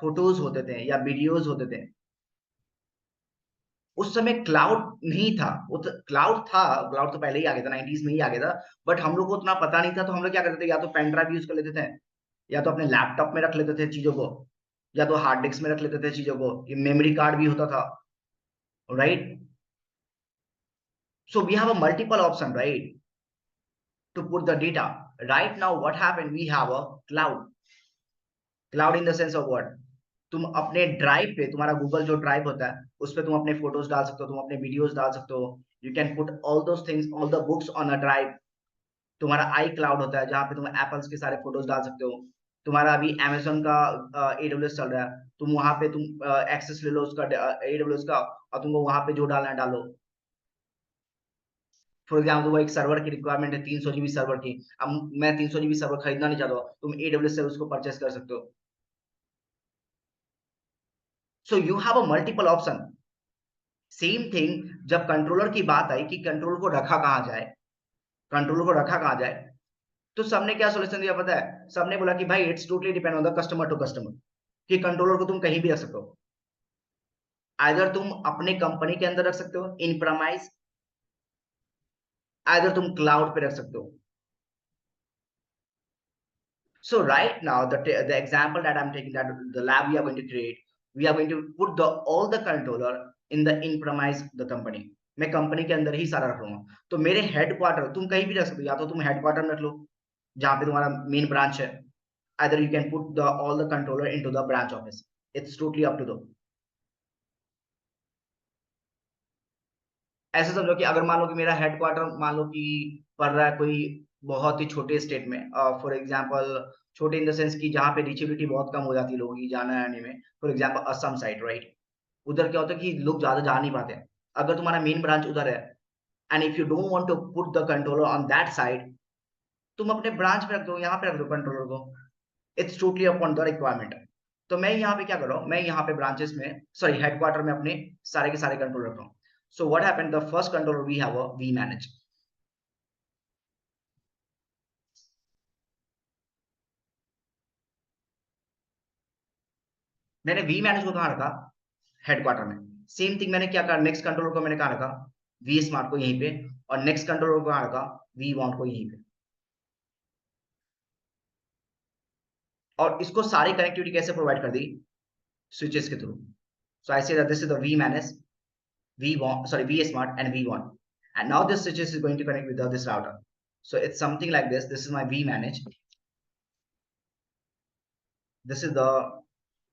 S1: फोटोज होते थे या वीडियोज होते थे, उस समय क्लाउड नहीं था. वो तो क्लाउड था, क्लाउड तो पहले ही आ गया था, 90s में ही आ गया था. बट हम लोग को उतना पता नहीं था. तो हम लोग क्या करते थे, या तो पेन ड्राइव यूज कर लेते थे, या तो अपने लैपटॉप में रख लेते थे चीजों को, या तो हार्ड डिस्क में रख लेते थे चीजों को. मेमोरी कार्ड भी होता था, right. So we have a multiple option, right, to put the data. Right now, what happened? We have a cloud. Cloud in the sense of what? तुम अपने ड्राइव पे, तुम्हारा गूगल जो ड्राइव होता है उस पे तुम अपने फोटोज डाल सकते हो, तुम अपने वीडियोज डाल सकते हो. You can put all those things, all the books on a drive. तुम्हारा आई क्लाउड होता है जहाँ पे तुम एप्पल्स के सारे फोटोज डाल सकते हो. तुम्हारा अभी अमेजोन का एडब्ल्यूएस चल रहा है, तुम वहां पे तुम एक्सेस ले लो उसका, एडब्ल्यूएस का, और तुमको वहां पे जो डालना है डालो. फॉर एग्जाम्पल वो एक सर्वर की रिक्वायरमेंट है 300 GB सर्वर की. अब मैं 300 GB सर्वर खरीदना नहीं चाहता हूँ, तुम एडब्ल्यूएस से उसको परचेस कर सकते हो. So you have a multiple option. Same thing जब कंट्रोलर की बात आई कि कंट्रोलर को रखा कहाँ जाए, कंट्रोलर को रखा कहाँ जाए, तो सबने क्या सोल्यूशन दिया पता है? सबने बोला कि भाई it's totally depend on the customer to customer, कि कंट्रोलर को तुम कहीं भी रख सकते हो. आइदर तुम अपने कंपनी के अंदर रख सकते हो इन प्रेमाइज, आइदर तुम क्लाउड पे रख सकते हो. So right now, the example that I'm taking, that the lab we are going to create, we are going to put the all the controller in the in-premise the company. मैं company के अंदर ही सारा रख लूंगा. तो मेरे headquarter तुम कहीं भी रख सकते हो, या तो तुम हेडक्वार्टर में रख लो जहां पे तुम्हारा मेन ब्रांच है. Either you can put the all the controller into the branch office. It's totally up to the. ऐसे समझो कि अगर मान लो कि मेरा हेडक्वार्टर मान लो कि पड़ रहा है कोई बहुत ही छोटे स्टेट में, फॉर एग्जांपल छोटे इन द सेंस कि जहाँ पे रीचेबिलिटी बहुत कम हो जाती है लोगों की जाने आने में. For example Assam side, right. उधर क्या होता है कि लोग ज्यादा जा नहीं पाते हैं. अगर तुम्हारा मेन ब्रांच उधर है and if you don't want to put the controller on that side, तुम अपने ब्रांच पे रख दो, यहाँ पे रख दो कंट्रोलर को. It's totally upon the requirement. तो मैं यहाँ पे क्या कर रहा हूँ, मैं यहाँ पे ब्रांचेस में, सॉरी हेडक्वार्टर में अपने सारे के सारे कंट्रोलर रख रहा हूँ. So what happened, the first controller we have a vManage. मैंने वी मैनेज को कहाँ रखा? हेडक्वार्टर में. सेम थिंग मैंने क्या कहा, नेक्स्ट कंट्रोलर को मैंने कहाँ रखा? वी स्मार्ट को यहीं पे. और नेक्स्ट कंट्रोलर को कहाँ रखा? वी वांट को यहीं पे. और इसको सारी कनेक्टिविटी कैसे प्रोवाइड कर दी? स्विचेस के through. So I say that this is the vManage, vBond, sorry, vSmart and vBond. And now this switches is going to connect with this router. So it's something like this. This is my V manage. This is the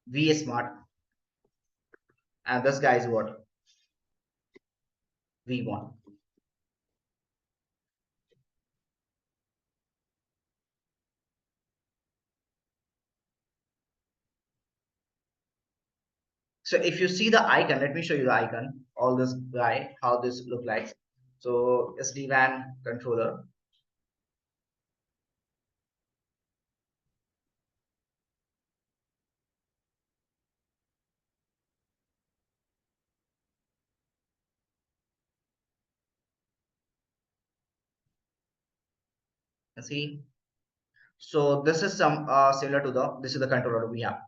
S1: V smart, and this guy is what? V1. So if you see the icon, let me show you the icon. All this guy, how this look like. So SD-WAN controller. See, so this is some similar to the, this is the controller we have.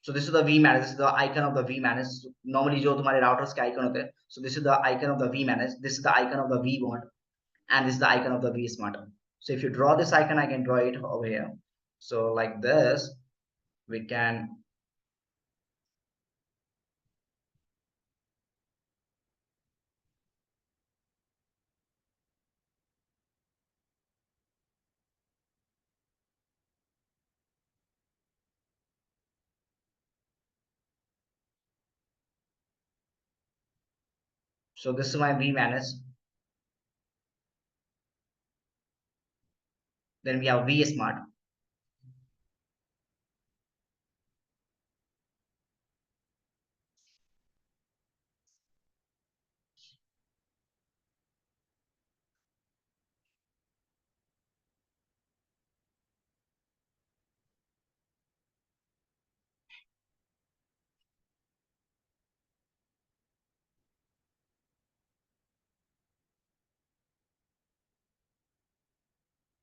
S1: So this is the vManage, this is the icon of the vManage. Normally जो तुम्हारे routers के icon होते हैं, so this is the icon of the vManage, this is the icon of the vBond, and this is the icon of the vSmart. So if you draw this icon, I can draw it over here. So like this, we can, so this is my vManage. Then we have vSmart.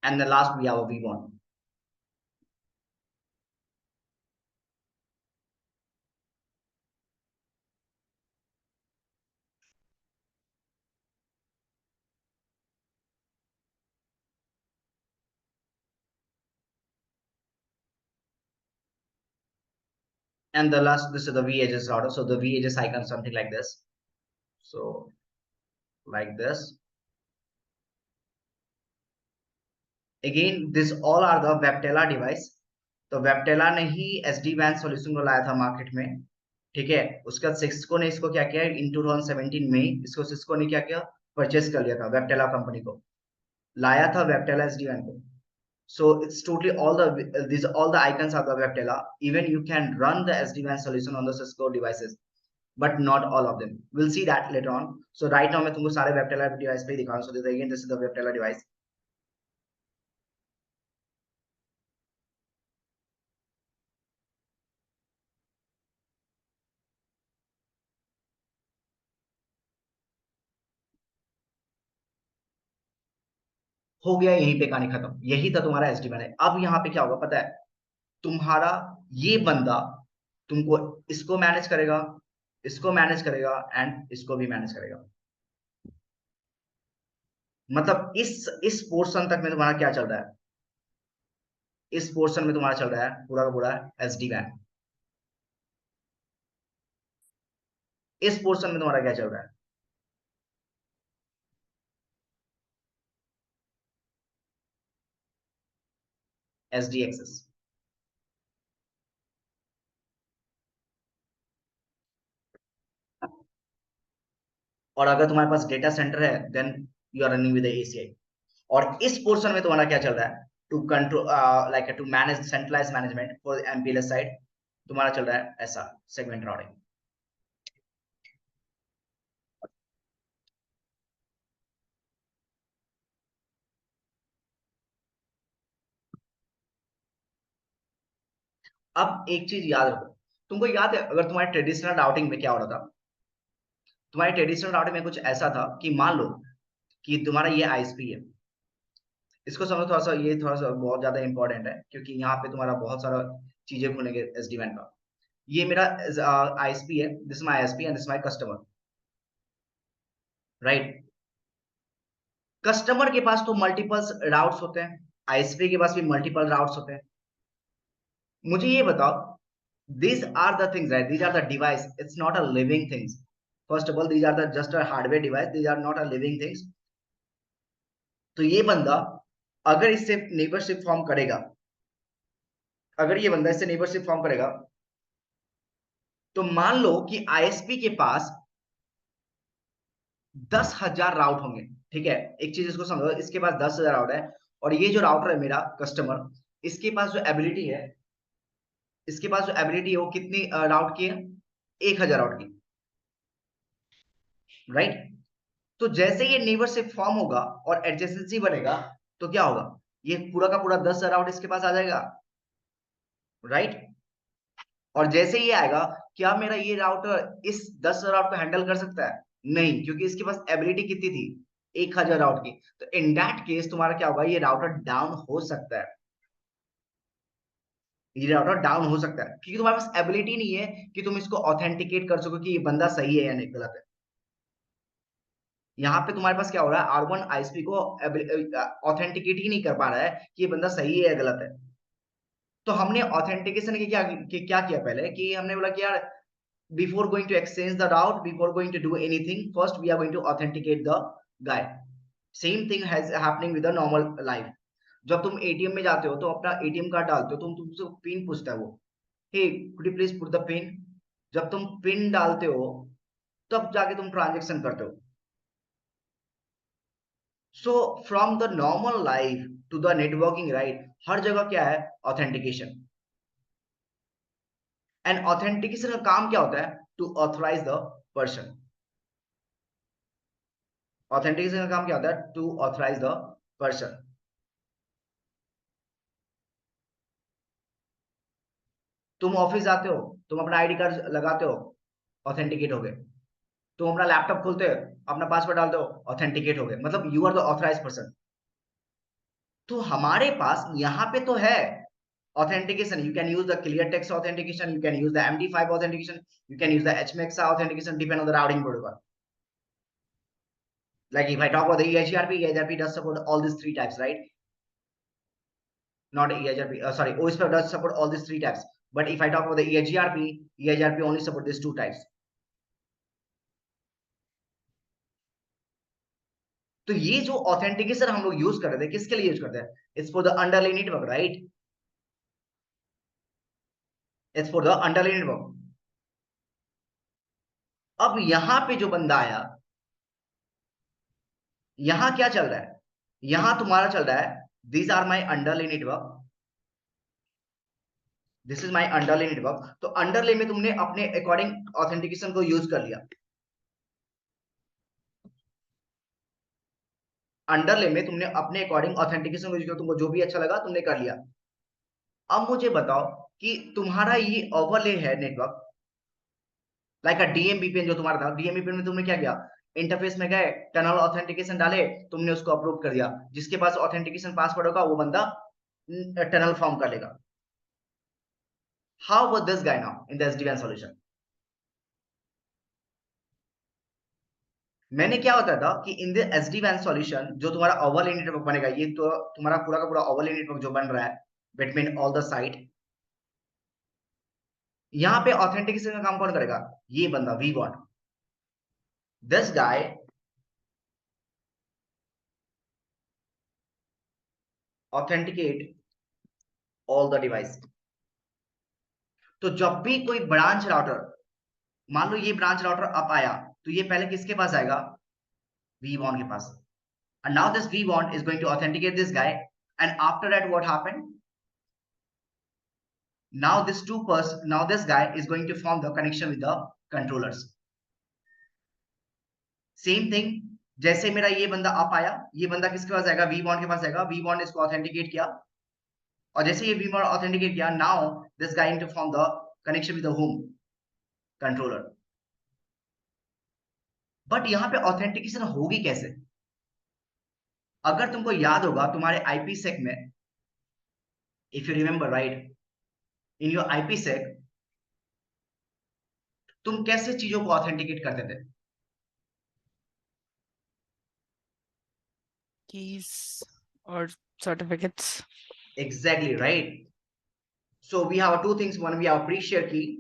S1: And the last we have a vBond. And the last, this is the vEdges router. So the vEdges icon something like this. So like this. Again, this all are the Vaptela device. तो Vaptela ने ही SD-WAN solution को लाया था market में, ठीक है। उसका Cisco ने इसको क्या किया, इन 2017 में इसको सिस्को ने क्या किया, परचेस कर लिया था, Vaptela कंपनी को लाया था Vaptela SD-WAN को. So it's totally all the, these all the icons are the Vaptela. Even you can run the SD-WAN solution on the Cisco devices, but not all of them. We'll see that later on. So right now मैं तुमको सारे Vaptela device पे दिखा रहा हूँ. So this again, this is the Vaptela device. हो गया यहीं पे कहानी खत्म, यही था तुम्हारा SD-WAN. अब यहाँ पे क्या होगा पता है, तुम्हारा ये बंदा तुमको इसको मैनेज करेगा, इसको मैनेज करेगा एंड इसको भी मैनेज करेगा. मतलब इस पोर्शन तक में तुम्हारा क्या चल रहा है, इस पोर्शन में तुम्हारा चल रहा है पूरा का पूरा SD-WAN. इस पोर्शन में तुम्हारा क्या चल रहा है, SD एक्सेस. और अगर तुम्हारे पास डेटा सेंटर है then you are running with ACI. और इस पोर्शन में तुम्हारा क्या चल रहा है, to control like to manage centralize management for MPLS side, तुम्हारा चल रहा है ऐसा सेगमेंट राउटिंग. अब एक चीज याद रखो, तुमको याद है अगर तुम्हारे ट्रेडिशनल राउटिंग में क्या हो रहा था, तुम्हारे ट्रेडिशनल राउटिंग में कुछ ऐसा था कि मान लो कि तुम्हारा ये ISP है, इसको समझो थोड़ा सा, ये थोड़ा सा बहुत ज्यादा इंपॉर्टेंट है क्योंकि यहाँ पे तुम्हारा बहुत सारा चीजें खुलेंगे SD-WAN का. ये मेरा ISP है, this my ISP and this my customer, right. Customer के पास तो मल्टीपल राउट्स होते हैं, ISP के पास भी मल्टीपल राउट्स होते हैं. मुझे ये बताओ, these are the things, right? These are the device, it's not a living things. First of all, these are the just a hardware device, these are not a living things. तो ये बंदा अगर इससे नेबरशिप फॉर्म करेगा, अगर ये बंदा इससे नेबरशिप फॉर्म करेगा, तो मान लो कि ISP के पास 10,000 राउट होंगे, ठीक है. एक चीज इसको समझो, इसके पास 10,000 राउट है और ये जो राउटर है मेरा कस्टमर, इसके पास जो एबिलिटी है, इसके पास जो एबिलिटी है वो कितनी राउट की है, 1,000 राउट की, राइट. तो जैसे ये नेबरशिप फॉर्म होगा और एडजेसेंसी बनेगा तो क्या होगा, ये पूरा का पूरा 10,000 राउट इसके पास आ जाएगा, राइट. और जैसे ये आएगा, क्या मेरा ये राउटर इस 10,000 राउट को हैंडल कर सकता है, नहीं, क्योंकि इसके पास एबिलिटी कितनी थी, 1000 राउट की, तो इन दैट केस तुम्हारा क्या होगा, ये राउटर डाउन हो सकता है, ये राउटर डाउन हो सकता है, क्योंकि तुम्हारे पास एबिलिटी नहीं है कि तुम इसको ऑथेंटिकेट कर सको कि ये बंदा सही है या नहीं गलत है। यहाँ पे तुम्हारे पास क्या हो रहा है, R1 ISP को ऑथेंटिकेट ही नहीं कर पा रहा है कि ये बंदा सही है या गलत है। तो हमने ऑथेंटिकेशन के क्या किया पहले, कि हमने बोला कि यार before going to exchange the route, before going to do anything, first we are going to authenticate the guy. Same thing has happening with the normal life. जब तुम एटीएम में जाते हो तो अपना एटीएम कार्ड डालते हो, तुमसे पिन पूछता है वो, hey could you please put the pin. जब तुम पिन डालते हो तब जाके तुम ट्रांजेक्शन करते हो। So from the normal life to the networking, right, हर जगह क्या है, ऑथेंटिकेशन। एंड ऑथेंटिकेशन का काम क्या होता है, to authorize the person. Authentication का काम क्या होता है, टू ऑथराइज द पर्सन। तुम ऑफिस जाते हो, तुम अपना आईडी कार्ड लगाते हो, ऑथेंटिकेट हो गए। तुम अपना लैपटॉप खोलते हो, अपना पासवर्ड डालते हो, ऑथेंटिकेट हो गए, मतलब you are the authorize person. तो हमारे पास यहाँ पे तो है authentication. You can use the clear text authentication, you can use the MD5 authentication, you can use the HMX authentication, depend on the routing protocol. Like if I talk about the EIGRP, EIGRP does support all these three types, right? Not EIGRP, sorry, OSPF does support all these three types. But if I talk about the EIGRP, EIGRP only support these two types. तो ये जो authentication हम लोग use कर रहे थे, किसके लिए यूज करते हैं, it's for the underline network, right, it's for the underline network. अब यहां पे जो बंदा आया, यहां क्या चल रहा है, यहां तुम्हारा चल रहा है, these are my underlay network, this is my underlay network। तो अंडरले में तुमने अपने अकॉर्डिंग ऑथेंटिकेशन को यूज कर लिया, अंडरले में तुमने अपने अकॉर्डिंग ऑथेंटिकेशन को यूज किया, तुमको जो भी अच्छा लगा तुमने कर लिया। अब मुझे बताओ कि तुम्हारा ये ओवरले है network, like a DM VPN जो तुम्हारा था, डीएम वीपीएन में तुमने क्या किया, इंटरफेस में गए, टनल ऑथेंटिकेशन डाले, तुमने उसको अप्रूव कर दिया, जिसके पास ऑथेंटिकेशन पासवर्ड होगा वो बंदा टनल फॉर्म कर लेगा। How about this guy now in the SD-WAN solution? मैंने क्या बताया था कि इन द SD-WAN सॉल्यूशन जो तुम्हारा ओवरले नेटवर्क बनेगा, ये तो तुम्हारा पूरा का पूरा ओवरले नेटवर्क जो बन रहा है बिटवीन ऑल द साइट, यहाँ पे ऑथेंटिकेशन का काम कौन करेगा, ये बंदा vBond this guy authenticate all the device. तो जब भी कोई ब्रांच राउटर, मान लो ये ब्रांच राउटर अप आया, तो ये पहले किसके पास आएगा, V1 के पास, and now this V1 is going to authenticate this guy, and after that what happened, now this guy is going to form the connection with the controllers। Same thing, जैसे मेरा ये बंदा अप आया, ये बंदा किसके पास आएगा, V1 के पास आएगा, V1 इसको ऑथेंटिकेट किया, और जैसे ये V1 ऑथेंटिकेट किया, now this guy need to form the connection with the home controller. But यहाँ पे ऑथेंटिकेशन होगी कैसे, अगर तुमको याद होगा तुम्हारे IPsec में, if you remember right, in your IPsec तुम कैसे चीजों को ऑथेंटिकेट करते थे,
S4: keys or certificates.
S1: exactly right। so we have two things, one we have pre-share key,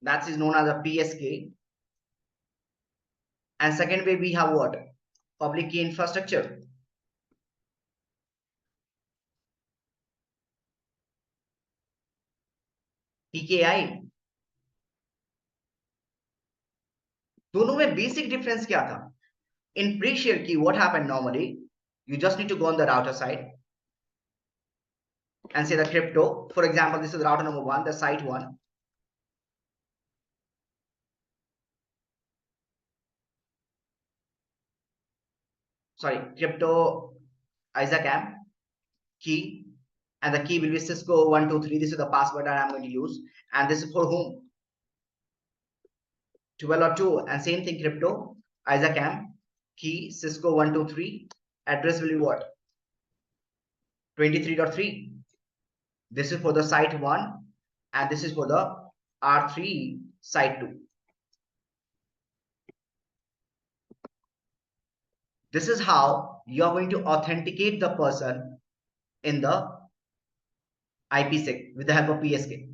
S1: that is known as a PSK, and second way we have what, public key infrastructure, PKI। दोनों में basic difference क्या था, in pre-share key what happened normally, you just need to go on the router side and say the crypto, for example this is router number 1, the site 1, sorry, crypto isacam key, and the key will be Cisco 123, this is the password that I'm going to use, and this is for whom, 12 or 2, and same thing crypto, ISACAM, key, Cisco 123, address will be what? 23.3. This is for the site 1, and this is for the R3 site 2. This is how you are going to authenticate the person in the IPsec with the help of PSK.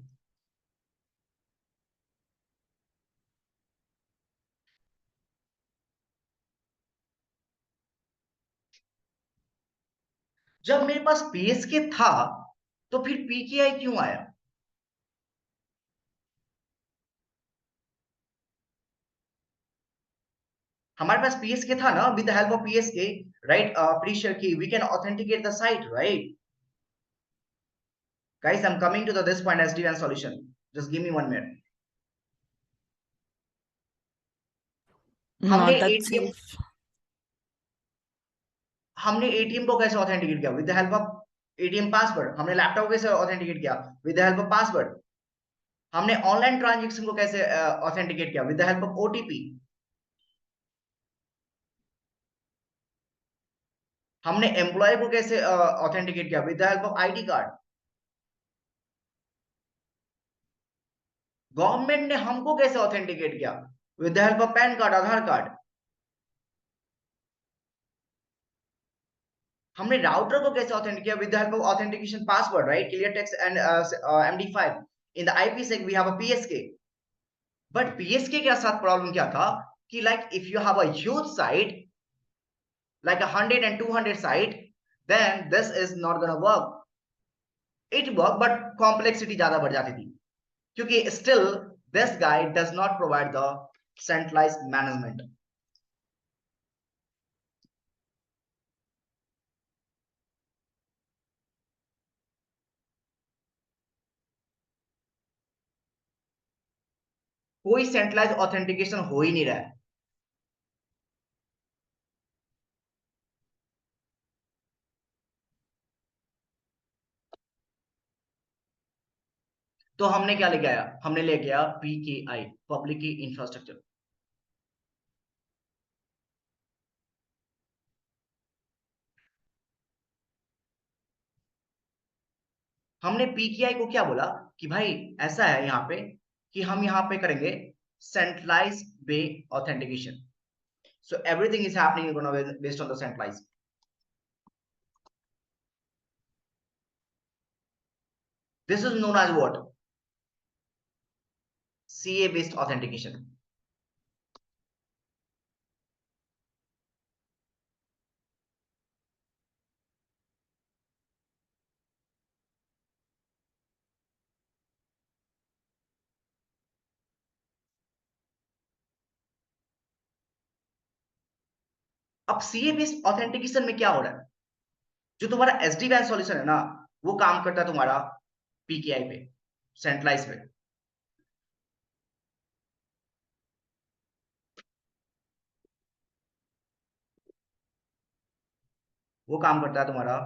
S1: जब मेरे पास PSK था तो फिर PKI क्यों आया? हमारे पास PSK था ना, with the help of PSK, right? Pretty sure कि we can authenticate the site, right? Guys, I'm coming to this point SDWAN solution. Just give me 1 minute. हमने
S4: Not that
S1: ATM
S4: safe.
S1: हमने ATM को कैसे authenticate किया? With the help of ATM password. हमने laptop को कैसे authenticate किया? With the help of password. हमने ऑनलाइन ट्रांजैक्शन को कैसे ऑथेंटिकेट किया? With the help of OTP. हमने एम्प्लॉय को कैसे ऑथेंटिकेट किया? With the help of ID card. Government ने हमको कैसे ऑथेंटिकेट किया? With the help of pan card, Aadhaar card. हमने राउटर को कैसे ऑथेंटिकेट किया? With the help of authentication password, right? Clear text and MD5. In the IPsec we have a PSK. But PSK के साथ problem क्या था कि like if you have a huge site like 100 and 200 site, then this is not gonna work. It work but complexity ज्यादा बढ़ जाती थी क्योंकि still this guy does not provide the centralized management. कोई सेंट्रलाइज ऑथेंटिकेशन हो ही नहीं रहा है. तो हमने क्या लेके आया? हमने लेके आया PKI, पब्लिक की इंफ्रास्ट्रक्चर. हमने PKI को क्या बोला कि भाई ऐसा है यहाँ पे कि हम यहाँ पे करेंगे centralize way authentication. So everything is happening based on the centralized. This is known as what? CA based authentication. अब CA बेस्ड ऑथेंटिकेशन में क्या हो रहा है? जो तुम्हारा SD-WAN सॉल्यूशन है ना, वो काम करता है तुम्हारा PKI पे, सेंट्रलाइज पे. वो काम करता है तुम्हारा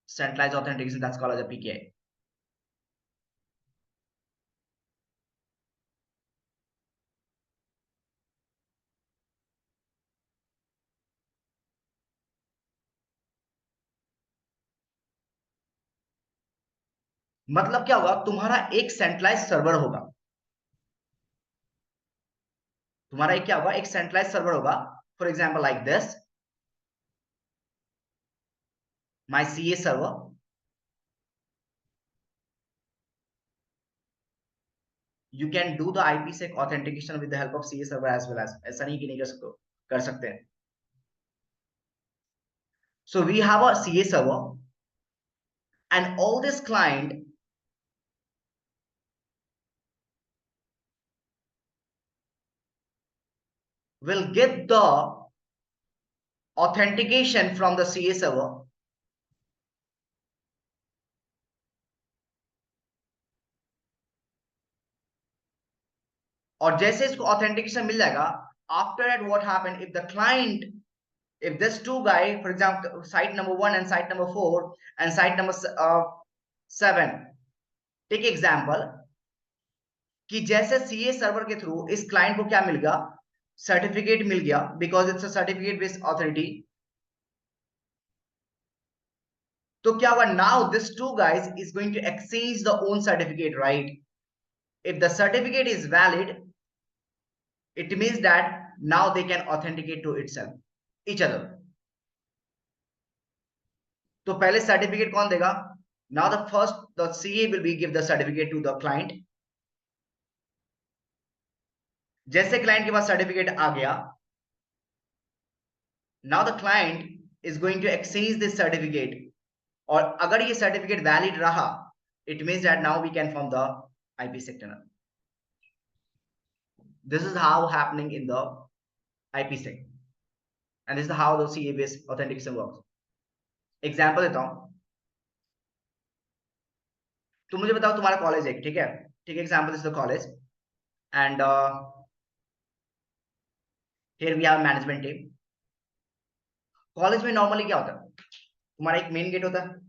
S1: centralize authentication, that's called as a PKI. मतलब क्या होगा? तुम्हारा एक सेंट्रलाइज सर्वर होगा. तुम्हारा एक क्या होगा? एक सेंट्रलाइज सर्वर होगा. For example like this, my CA server. You can do the IPsec authentication with the help of CA server as well as. ऐसा नहीं कि नहीं कर सकते, कर सकते हैं. So we have a CA server, and all this client will get the authentication from the CA server. और जैसे इसको authentication मिल जाएगा, after that what happen if the client, if this two guy, for example, site number 1 and site number 4 and site number 7, take example कि जैसे CA server के through इस client को क्या मिल गया, सर्टिफिकेट मिल गया, because it's a certificate based authority. तो क्या हुआ, now this two guys is going to exchange the own certificate, right? If the certificate is valid, it means that now they can authenticate to itself each other. तो पहले certificate कौन देगा? Now the CA will be give the certificate to the client. जैसे client के पास certificate आ गया, now the client is going to exchange this certificate. और अगर ये सर्टिफिकेट वैलिड रहा, it means that now we can form the IP sector. This is how happening in the IPsec, and this is how the CA based authentication works. Example देता हूं, तो मुझे बताओ तुम्हारा कॉलेज है, ठीक है? ठीक है, example is the college and here we have management team. College में नॉर्मली क्या होता है, तुम्हारा एक मेन गेट होता है,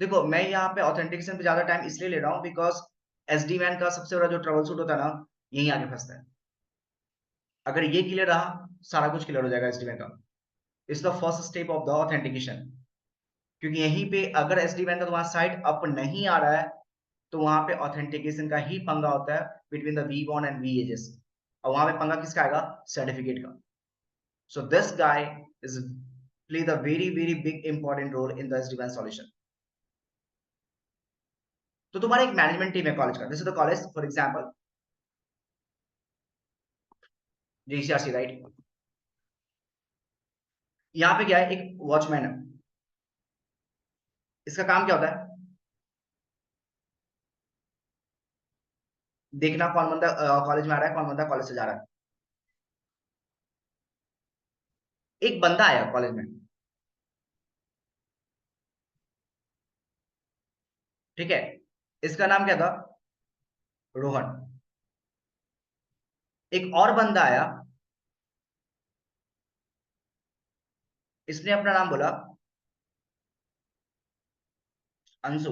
S1: देखो मैं यहाँ पे ऑथेंटिकेशन पे ज्यादा टाइम इसलिए ले रहा हूँ बिकॉज एसडी वैन का सबसे बड़ा जो ट्रबल शूट होता है ना, यही आगे फंसता है। अगर ये क्लियर रहा, सारा कुछ क्लियर हो जाएगा एसडी वैन का। It's the first step of the authentication, क्योंकि यहीं पे अगर एसडी वैन का तुम्हारा साइट अप नहीं आ रहा है, तो वहां पे ऑथेंटिकेशन का ही पंगा होता है बिटवीन द वी बॉर्न एंड वी एजेस, और वहां पे पंगा किसका आएगा? सर्टिफिकेट का। So this guy is play the very very big important role in the SD-WAN solution. तो तुम्हारा एक मैनेजमेंट टीम है कॉलेज का, this is the college for example GCRC, right? यहाँ पे क्या है, एक वॉचमैन है। इसका काम क्या होता है? देखना कौन बंदा कॉलेज में आ रहा है, कौन बंदा कॉलेज से जा रहा है। एक बंदा आया कॉलेज में, ठीक है? इसका नाम क्या था? रोहन। एक और बंदा आया, इसने अपना नाम बोला अंशु।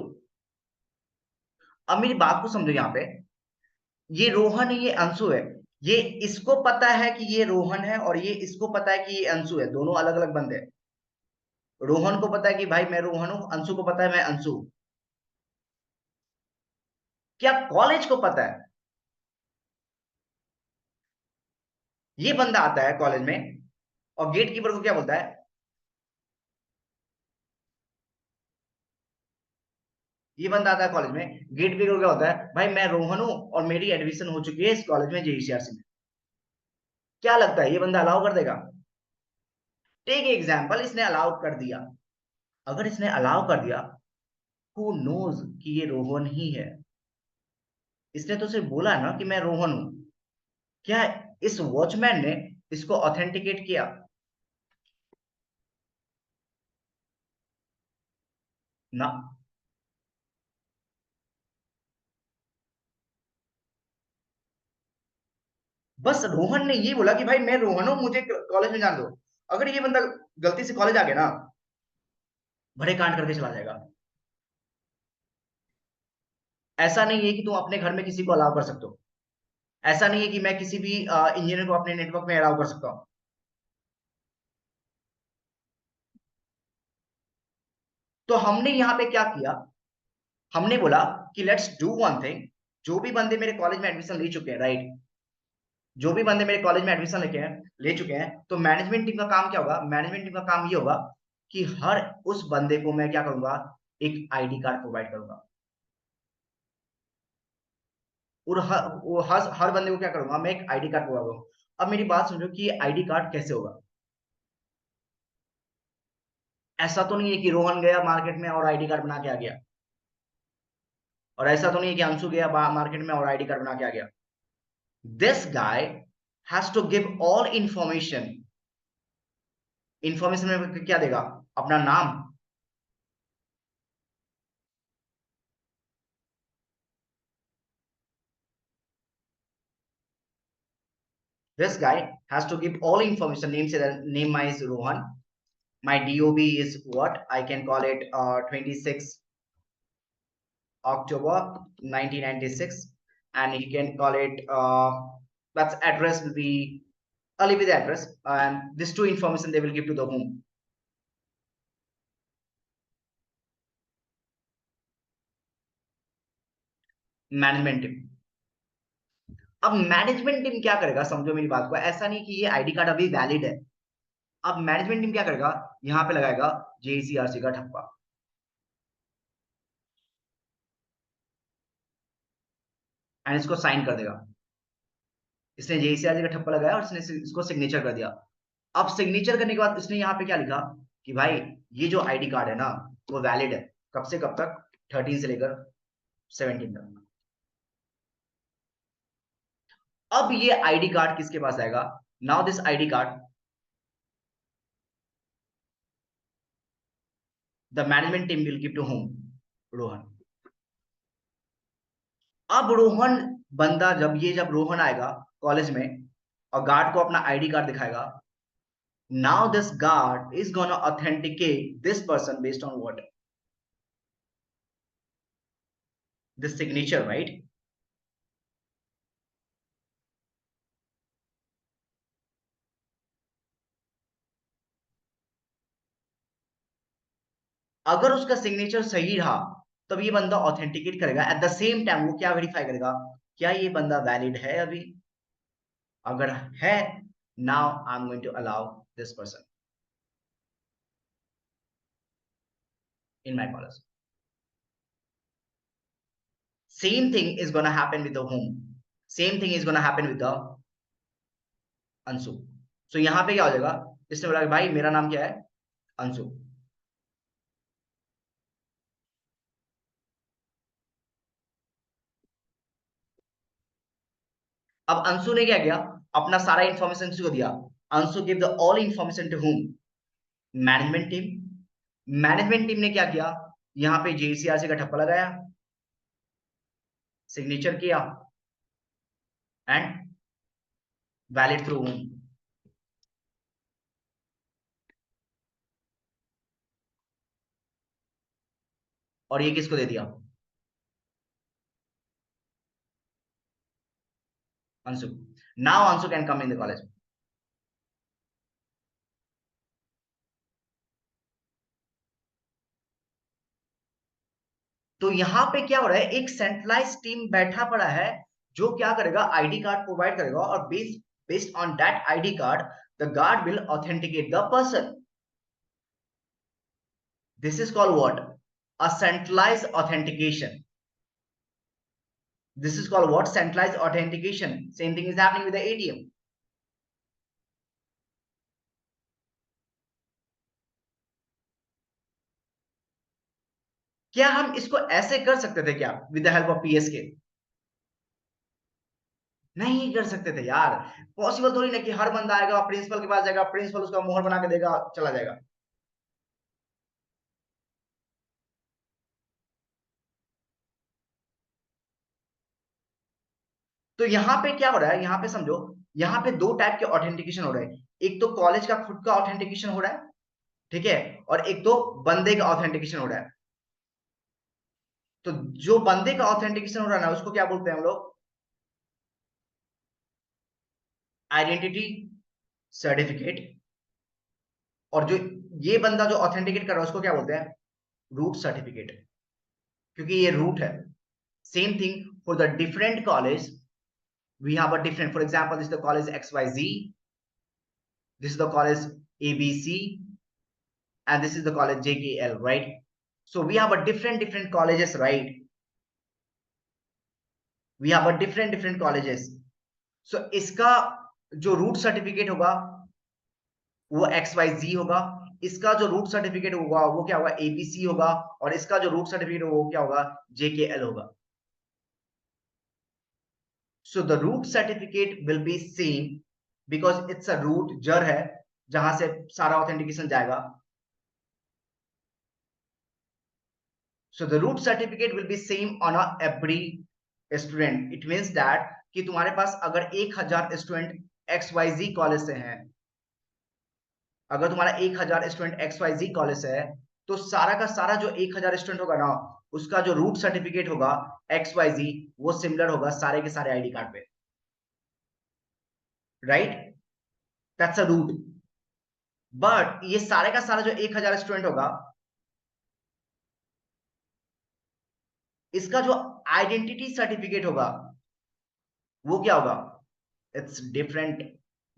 S1: अब मेरी बात को समझो, यहाँ पे ये रोहन है, ये अंशु है। ये इसको पता है कि ये रोहन है, और ये इसको पता है कि ये अंशु है। दोनों अलग अलग बंदे हैं। रोहन को पता है कि भाई मैं रोहन हूं, अंशु को पता है मैं अंशु हूं। क्या कॉलेज को पता है? ये बंदा आता है कॉलेज में और गेट कीपर को क्या बोलता है? ये बंदा आता है कॉलेज में, गेट कीपर को क्या होता है? भाई मैं रोहन हूं और मेरी एडमिशन हो चुकी है इस कॉलेज में, जेईसीआरसी में। क्या लगता है ये बंदा अलाउ कर देगा? टेक एग्जांपल, इसने अलाउ कर दिया। अगर इसने अलाउ कर दिया, हु नोज कि ये रोहन ही है। इसने तो सिर्फ बोला ना कि मैं रोहन हूं। क्या इस वॉचमैन ने इसको ऑथेंटिकेट किया? ना। बस रोहन ने ये बोला कि भाई मैं रोहन हूं, मुझे कॉलेज में जान दो। अगर ये बंदा गलती से कॉलेज आ गया ना, बड़े कांड करके चला जाएगा। ऐसा नहीं है कि तुम अपने घर में किसी को अलाउ कर सकते हो। ऐसा नहीं है कि मैं किसी भी इंजीनियर को अपने नेटवर्क में अलाउ कर सकता हूं। तो हमने यहां पे क्या किया, हमने बोला कि लेट्स डू वन थिंग। जो भी बंदे मेरे कॉलेज में एडमिशन ले चुके हैं, राइट? जो भी बंदे मेरे कॉलेज में एडमिशन ले चुके हैं, तो मैनेजमेंट टीम का काम क्या होगा? मैनेजमेंट टीम का काम ये होगा कि हर उस बंदे को मैं क्या करूंगा? एक आईडी कार्ड प्रोवाइड करूंगा। और हर बंदे को क्या करूंगा? मैं एक आईडी कार्ड प्रोवाइड करूंगा। अब मेरी बात समझो कि ये आईडी कार्ड कैसे होगा? ऐसा तो नहीं है कि रोहन गया मार्केट में और आईडी कार्ड बना के आ गया, और ऐसा तो नहीं है कि अंशु गया मार्केट में और आईडी कार्ड बना के आ गया। This guy has to give all information. Information में क्या देगा? अपना नाम, this guy has to give all information, name, say that name is Rohan, My DOB is what? I can call it 26 October 1996, and you can call it that's address will be, I'll leave it the address, and these two information they will give to the home. Management team. अब management team क्या करेगा, समझो मेरी बात को, ऐसा नहीं कि ये आईडी कार्ड अभी वैलिड है. अब मैनेजमेंट टीम क्या करेगा, यहां पे लगाएगा जेसीआरसी का ठप्पा. एंड इसको साइन कर देगा. इसने जेसीआरसी का ठप्पा लगाया और इसने इसको सिग्नेचर कर दिया. अब सिग्नेचर करने के बाद इसने यहाँ पे क्या लिखा कि भाई ये जो आईडी कार्ड है ना वो वैलिड है. कब से कब तक? 13 से लेकर 17 तक. अब ये आईडी कार्ड किसके पास आएगा? Now this ID card the management team will give to whom? Rohan. अब रोहन बंदा जब रोहन आएगा कॉलेज में और गार्ड को अपना आईडी कार्ड दिखाएगा, now this guard is gonna authenticate this person based on what? The signature, right? अगर उसका सिग्नेचर सही रहा तब ये बंदा ऑथेंटिकेट करेगा. एट द सेम टाइम वो क्या वेरीफाई करेगा, क्या ये बंदा वैलिड है अभी? अगर है, now I am going to allow this person in my college. Same thing is gonna happen with the home. Same thing is gonna happen with the Anshu. So यहाँ पे क्या हो जाएगा, इसने बोला कि भाई मेरा नाम क्या है? अंशु. अब अंशु ने क्या किया, अपना सारा इंफॉर्मेशन अंशु को दिया. Anshu give the all information to whom? Management team. Management team ने क्या किया, यहाँ पे जेसीआरसी का ठप्पा लगाया, सिग्नेचर किया एंड वैलिड थ्रू whom? और ये किसको दे दिया? Anshu. Now Anshu can come in the college. तो यहां पे क्या हो रहा है, एक सेंट्रलाइज टीम बैठा पड़ा है जो क्या करेगा, आईडी कार्ड प्रोवाइड करेगा और based on that ID card the guard will authenticate the person. This is called what? A centralised authentication. This is called what? Centralized authentication. Same thing is happening with the ATM. क्या हम इसको ऐसे कर सकते थे क्या with the help of PSK? नहीं कर सकते थे यार. पॉसिबल थोड़ी ना कि हर बंदा आएगा प्रिंसिपल के पास जाएगा, प्रिंसिपल उसका मोहर बना के देगा, चला जाएगा. तो यहां पे क्या हो रहा है, यहां पे समझो, यहां पे दो टाइप के ऑथेंटिकेशन हो रहे हैं. एक तो कॉलेज का खुद का ऑथेंटिकेशन हो रहा है, ठीक है, और एक तो बंदे का ऑथेंटिकेशन हो रहा है. तो जो बंदे का ऑथेंटिकेशन हो रहा है ना उसको क्या बोलते हैं हम लोग? Identity certificate. और जो ये बंदा जो ऑथेंटिकेट कर रहा है उसको क्या बोलते हैं? रूट सर्टिफिकेट, क्योंकि ये रूट है. Same thing for the different college we have a different, for example, this is the college XYZ, this is the college ABC, and this is the college JKL, right? So we have a different colleges, right? We have a different colleges. So इसका जो root certificate होगा वो XYZ होगा, इसका जो root certificate होगा वो क्या होगा? ABC होगा, और इसका जो रूट सर्टिफिकेट होगा वो क्या होगा? JKL होगा. So the root certificate will be same because it's a root, जड़ है जहां से सारा ऑथेंटिकेशन जाएगा. So the root certificate will be same on every student. It means that कि तुम्हारे पास अगर 1000 स्टूडेंट XYZ कॉलेज से हैं अगर तुम्हारा 1000 स्टूडेंट XYZ कॉलेज है तो सारा का सारा जो 1000 स्टूडेंट होगा ना, उसका जो रूट सर्टिफिकेट होगा XYZ वो सिमिलर होगा सारे के सारे आईडी कार्ड पे, right? That's a root. But ये सारे का सारा जो 1000 स्टूडेंट होगा, इसका जो आइडेंटिटी सर्टिफिकेट होगा वो क्या होगा? It's different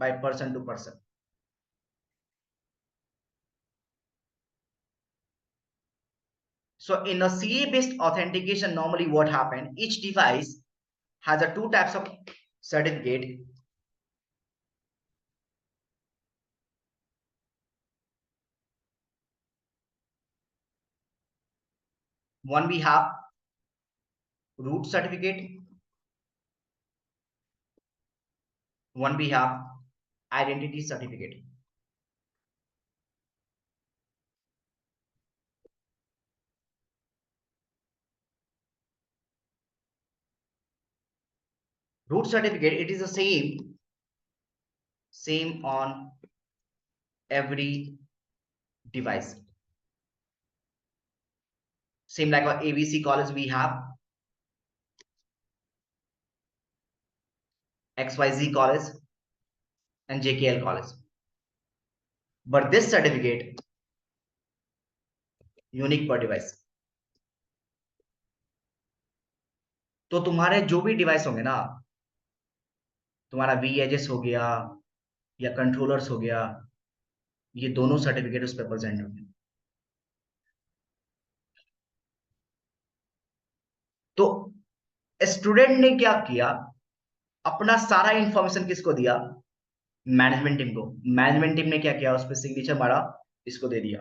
S1: by person to person. So in a CA based authentication, normally what happen, each device has a two types of certificate. One we have root certificate, one we have identity certificate. Root certificate, it is the same on every device. Same like our ABC college we have, XYZ college and JKL college. But this certificate unique per device. तो तुम्हारे जो भी device होंगे ना, तुम्हारा VHS हो गया या कंट्रोलर्स हो गया, ये दोनों सर्टिफिकेट उस पर प्रेजेंट होंगे। तो स्टूडेंट ने क्या किया, अपना सारा इंफॉर्मेशन किसको दिया? मैनेजमेंट टीम को। मैनेजमेंट टीम ने क्या किया, उस पर सिग्नेचर मारा, इसको दे दिया।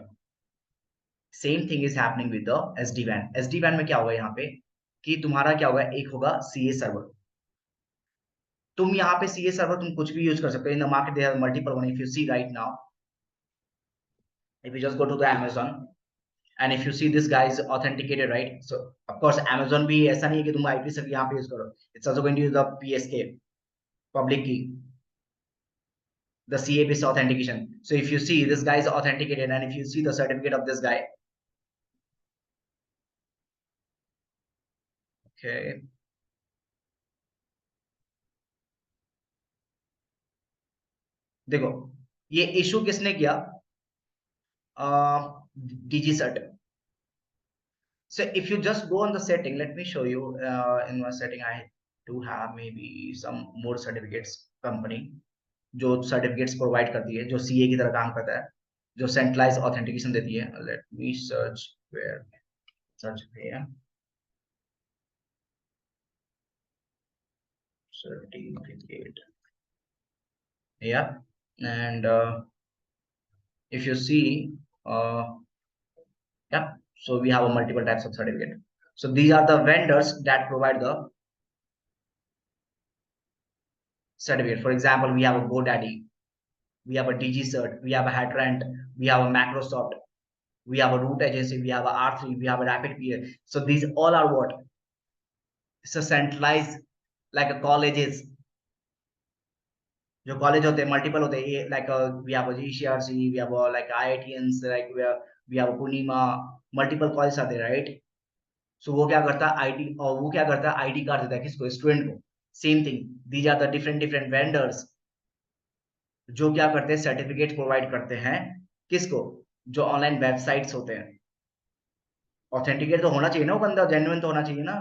S1: Same thing is happening with the SD-WAN। SD-WAN में क्या होगा यहाँ पे कि तुम्हारा क्या होगा, एक होगा CA सर्वर। तुम यहाँ पे CA सर्वर तुम कुछ भी यूज कर सकते हो। In the market there are multiple one. If you see right now, if you just go to the Amazon and if you see this guy is authenticated, right? So of course Amazon भी ऐसा नहीं है कि तुम IP सब यहाँ पे use करो। It's also going to use the PSK, public key, the CA based authentication. So if you see this guy is authenticated and if you see the certificate of this guy, okay, देखो ये issue किसने किया? DG cert. So if you just go on the setting, let me show you in my setting I do have maybe some more certificates company जो certificates provide करती है, जो CA की तरह काम करता है, जो सेंट्रलाइज ऑथेंटिकेशन देती है। Let me search where, search here certificate, yeah, and if you see yeah, so we have a multiple types of certificate. So these are the vendors that provide the certificate. For example, we have a GoDaddy, we have a DG cert, we have a Hatrant, we have a Microsoft, we have a root agency, we have a R3, we have a rapid PA. So these all are what? It's a centralized like a colleges, जो college होते हैं multiple होते हैं, like we have a GCRC, we have a like IITians, like we have a Punima, multiple college आते हैं, right? So वो क्या करता है आईडी, और वो क्या करता है आईडी कार्ड देता है किसको? स्टूडेंट को। Same thing, these are the different vendors जो क्या करते हैं, सर्टिफिकेट प्रोवाइड करते हैं किसको? जो ऑनलाइन वेबसाइट्स होते हैं। ऑथेंटिकेट तो होना चाहिए ना, वो बंदा जेन्युइन तो होना चाहिए ना।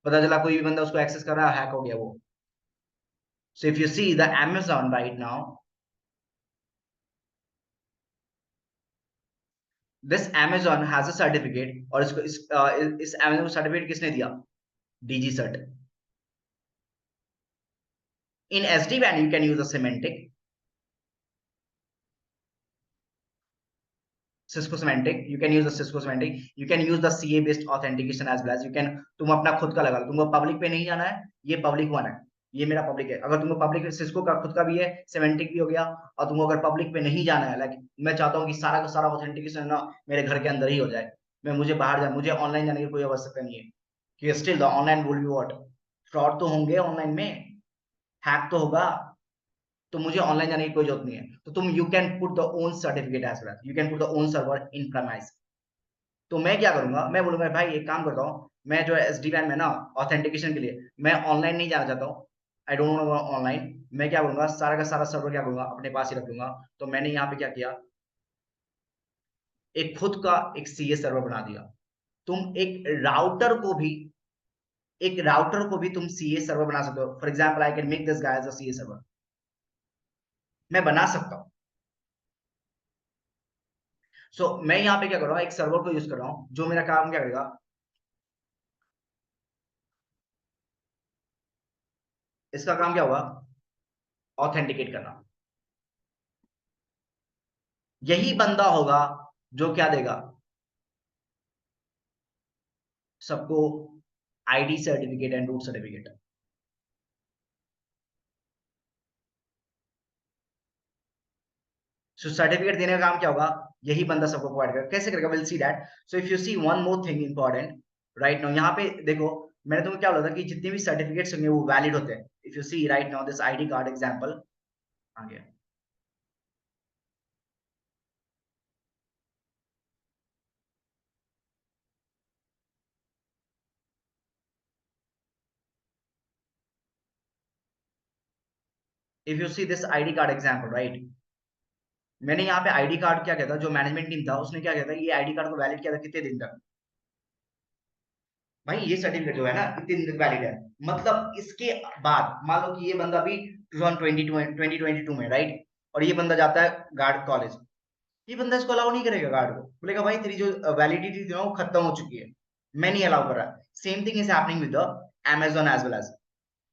S1: पता चला कोई भी बंदा उसको एक्सेस कर रहा है, हैक हो गया वो। So if you see the Amazon right now, this Amazon has a certificate, और इसको इस Amazon को सर्टिफिकेट किसने दिया? DG cert. In SD-WAN you can use a semantic, Cisco semantic, you can use the Cisco semantic, you can use the CA based authentication as well as you can, तुम अपना खुद का लगा लो। तुमको public पे नहीं जाना है, ये पब्लिक वन है, ये मेरा पब्लिक है। अगर तुमको पब्लिक सिस्को का खुद का भी है, सेमेंटिक भी हो गया, और तुमको अगर पब्लिक पे नहीं जाना है, लाइक मैं चाहता हूँ कि सारा का सारा ऑथेंटिकेशन ना मेरे घर के अंदर ही हो जाए, मुझे बाहर जाए, मुझे ऑनलाइन जाने की कोई आवश्यकता नहीं है, कि still the online will be what, fraud तो होंगे ऑनलाइन में, हैक तो होगा, तो मुझे ऑनलाइन जाने की कोई जरूरत नहीं है। तो तुम you can put the own certificate as well, you can put the own server in premise. तो मैं क्या करूंगा, मैं बोलूंगा भाई एक काम करता हूँ, मैं जो है SD-WAN में ना ऑथेंटिकेशन के लिए मैं ऑनलाइन नहीं जाना चाहता हूँ, आई डोंट वांट ऑनलाइन। मैं क्या करूंगा, सारा का सारा सर्वर क्या करूंगा, अपने पास ही रख लूंगा। तो मैंने यहाँ पे क्या किया, एक खुद का एक सीए सर्वर बना दिया। तुम एक राउटर को भी तुम सीए सर्वर बना सकते हो। For example I can make this guy as a CA server, मैं बना सकता हूँ। सो मैं यहाँ पे क्या कर रहा हूँ, एक सर्वर को यूज कर रहा हूँ जो मेरा काम क्या करेगा, इसका काम क्या होगा, ऑथेंटिकेट करना। यही बंदा होगा जो क्या देगा, सबको ID certificate and root certificate. So certificate देने का काम क्या होगा, यही बंदा सबको प्रोवाइड करेगा। कैसे करेगा, will see that. So if you see one more thing important right now, यहाँ पे देखो मैंने तुम्हें क्या बोला था कि जितने भी सर्टिफिकेट्स होंगे वो वैलिड होते हैं। If you see right now this ID card example आ गया। If you see this ID card example right, मैंने यहाँ पे आईडी कार्ड क्या कहता, जो मैनेजमेंट टीम था उसने क्या कहता, ये आईडी कार्ड को वैलिड किया था कितने दिन तक। भाई ये सर्टिफिकेट जो है ना इतने दिन तक वैलिड है। मतलब इसके बाद मान लो कि ये बंदा भी 2022 में राइट, और ये बंदा जाता है गार्ड कॉलेज, ये बंदा इसको अलाउ नहीं करेगा, गार्ड को बोलेगा भाई तेरी जो वैलिडिटी थी ना वो खत्म हो चुकी है, मैं नहीं अलाउ कर रहा। Same thing is happening with the Amazon as well as.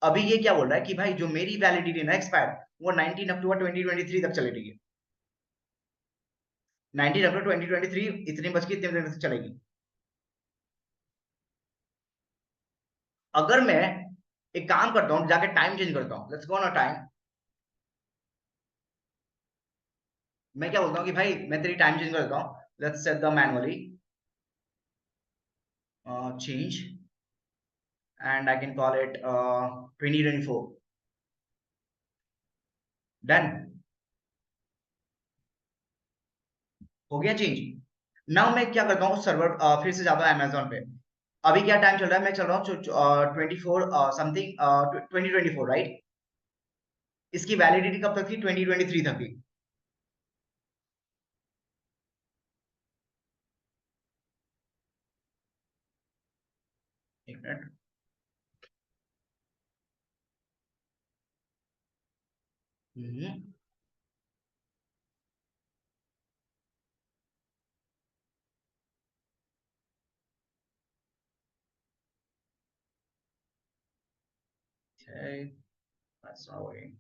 S1: अभी ये क्या बोल रहा है कि भाई जो मेरी वैलिडिटी ना एक्सपायर, वो 19 अक्टूबर 2023 तक चलेगी। 19 अक्टूबर 2023 इतने बज के इतने बजे तक चलेगी। अगर मैं एक काम करता हूँ, जाके टाइम चेंज करता हूँ, let's go on a time, मैं क्या बोलता हूँ कि भाई मैं तेरी टाइम चेंज कर देता हूँ, let's set the manually change and I can call it 2024 done, हो गया चेंज। नाउ मैं क्या करता हूँ, सर्वर फिर से जाता हूँ Amazon पे। अभी क्या टाइम चल रहा है, मैं चल रहा हूँ 24 समथिंग 2024 राइट। इसकी वैलिडिटी कब तक थी, 2023 तक थी। एक minute, okay, that's not working.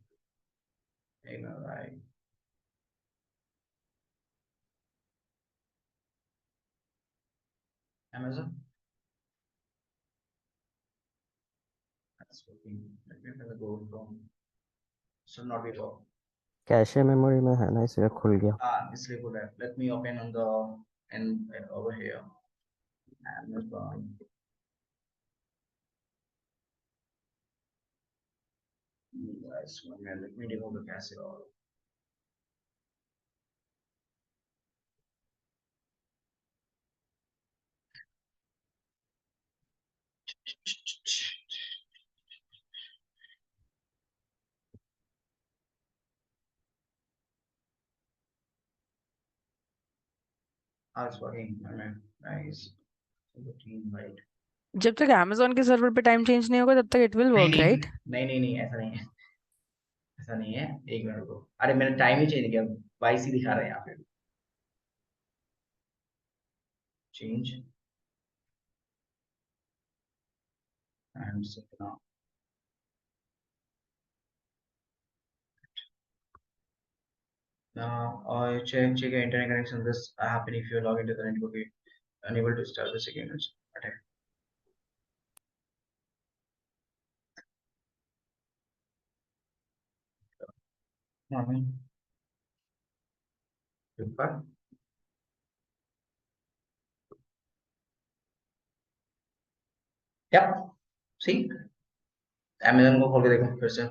S1: एक मिनट भाई, Amazon that's working. Let me go from should not be low.
S2: Cache memory में है ना, इसलिए खुल गया।
S1: इसलिए बोल रहा है, let me open on the and over here Amazon. Guys, one minute, let me remove the cache all. It's working. I mean, nice. Routine, right?
S4: जब तक Amazon के सर्वर पे टाइम चेंज नहीं होगा तब तक इट विल
S1: नहीं
S4: work
S1: नहीं
S4: राइट।
S1: नहीं नहीं नहीं, ऐसा नहीं है, ऐसा नहीं है। एक मिनट को, अरे मैंने टाइम ही चेंज किया, 22 ही दिखा रहा है यहाँ पे। Change and now check your internet connection. This happen if you log into the network, unable to start the second attack. Super. Yep. See, Amazon को खोल के देखो फिर से।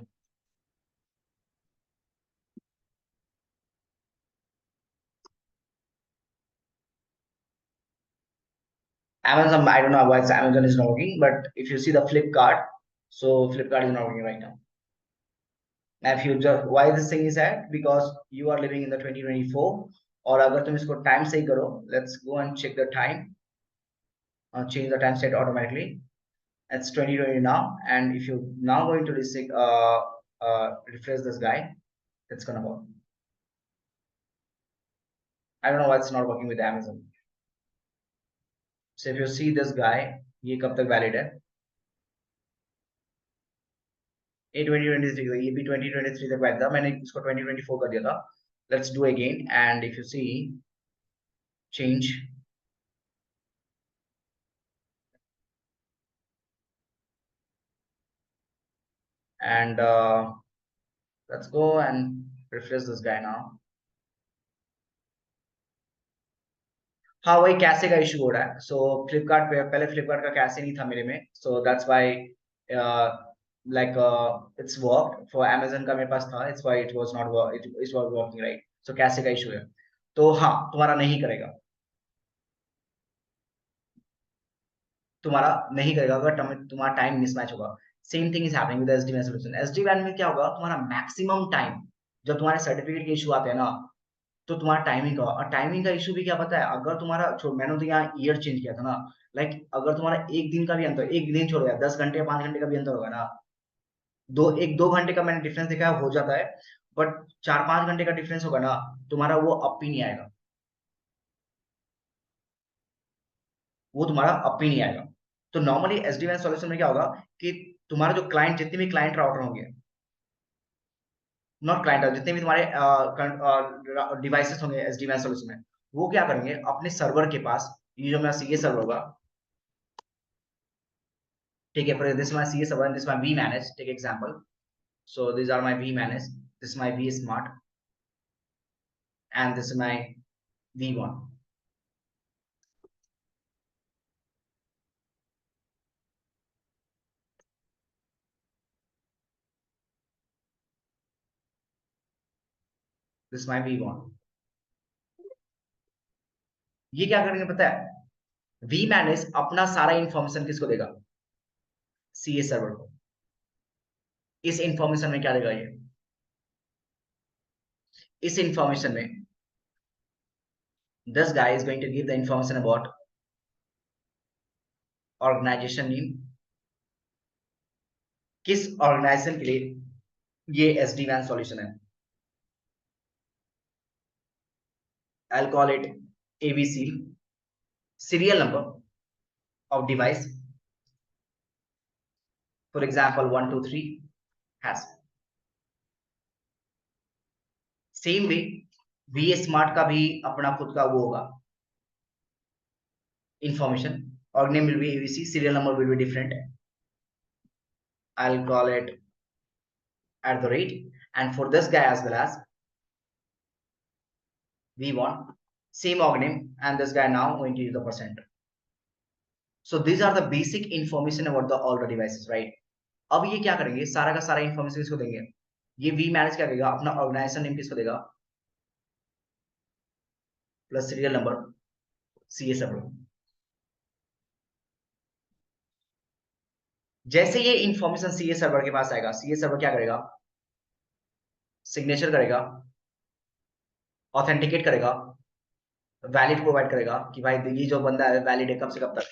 S1: Amazon, I don't know why Amazon is not working, but if you see the Flipkart, so Flipkart is not working right now. Now, if you just, why this thing is that? Because you are living in the 2024, और अगर तुम इसको time सही करो, let's go and check the time, change the time set automatically. It's 2020 now, and if you now going to refresh this guy, it's gonna work. I don't know why it's not working with Amazon. So if you see this guy, ये कब तक valid है? ये 2023 ये भी 2023 तक valid था, मैंने इसको 2024 कर दिया था. Let's do again, and if you see change, and let's go and refresh this guy now. हाँ, वही कैसे का इशू हो रहा है. सो फ्लिपकार्ट पे पहले फ्लिपकार्ट का कैसे नहीं था मेरे में, so that's why like it's work for Amazon का मेरे पास था, it's why it was not it was working right. So कैसे का इशू है, तो हाँ तुम्हारा नहीं करेगा, अगर तुम्हारा टाइम मिसमैच होगा. Same thing is happening with SD-WAN solution. SD-WAN में क्या होगा, तुम्हारा मैक्सिमम टाइम जब तुम्हारे सर्टिफिकेट के इशू आते हैं ना, तो तुम्हारा टाइमिंग का, और टाइमिंग का इशू भी क्या पता है, अगर तुम्हारा मैंने तो यहाँ ईयर चेंज किया था ना, लाइक अगर तुम्हारा एक दिन का भी अंतर, एक दिन छोड़ गया, 10 घंटे या 5 घंटे का भी अंतर होगा ना, 2 घंटे का मैंने डिफरेंस देखा है, हो जाता है, बट 4-5 घंटे का डिफरेंस होगा ना, तुम्हारा वो अप ही नहीं आएगा, वो तुम्हारा अप ही नहीं आएगा. तो नॉर्मली SD-WAN सॉल्यूशन में क्या होगा कि तुम्हारा जो क्लाइंट, जितने भी क्लाइंट राउटर होंगे, नॉट क्लाइंट, जितने भी तुम्हारे डिवाइसेस होंगे SD-WAN सॉल्यूशन में, वो क्या करेंगे अपने सर्वर के पास, ये जो मेरा CA सर्वर होगा, ठीक है, for this is my CA server and this is my vManage, take example. So these are my vManage, this is my vSmart, and this is my V1. This is my V1. ये क्या करेंगे पता है, vManage अपना सारा information किसको देगा, CA server को. इस इंफॉर्मेशन में क्या देगा, ये इस इंफॉर्मेशन में this guy is going to give the information about organization name, किस ऑर्गेनाइजेशन के लिए ये SD-WAN सॉल्यूशन है. I'll call it ABC, serial number of device, for example 123 has. Same way vSmart का भी अपना खुद का वो होगा information, org name will be ABC, serial number will be different, I'll call it @ and for this guy as well as V1, same org name, and this guy now going to use the %. So these are the basic information about all the devices, right? अब ये क्या करेंगे, सारा का सारा information किसको देंगे, ये vManage क्या करेगा, अपना ऑर्गेनाइजेशन नेम किसको देगा, plus serial number CA server. जैसे ये इंफॉर्मेशन CA सर्वर के पास आएगा, CA सर्वर क्या करेगा, सिग्नेचर करेगा, ऑथेंटिकेट करेगा, वैलिड प्रोवाइड करेगा कि भाई ये जो बंदा है वैलिड है कब से कब तक.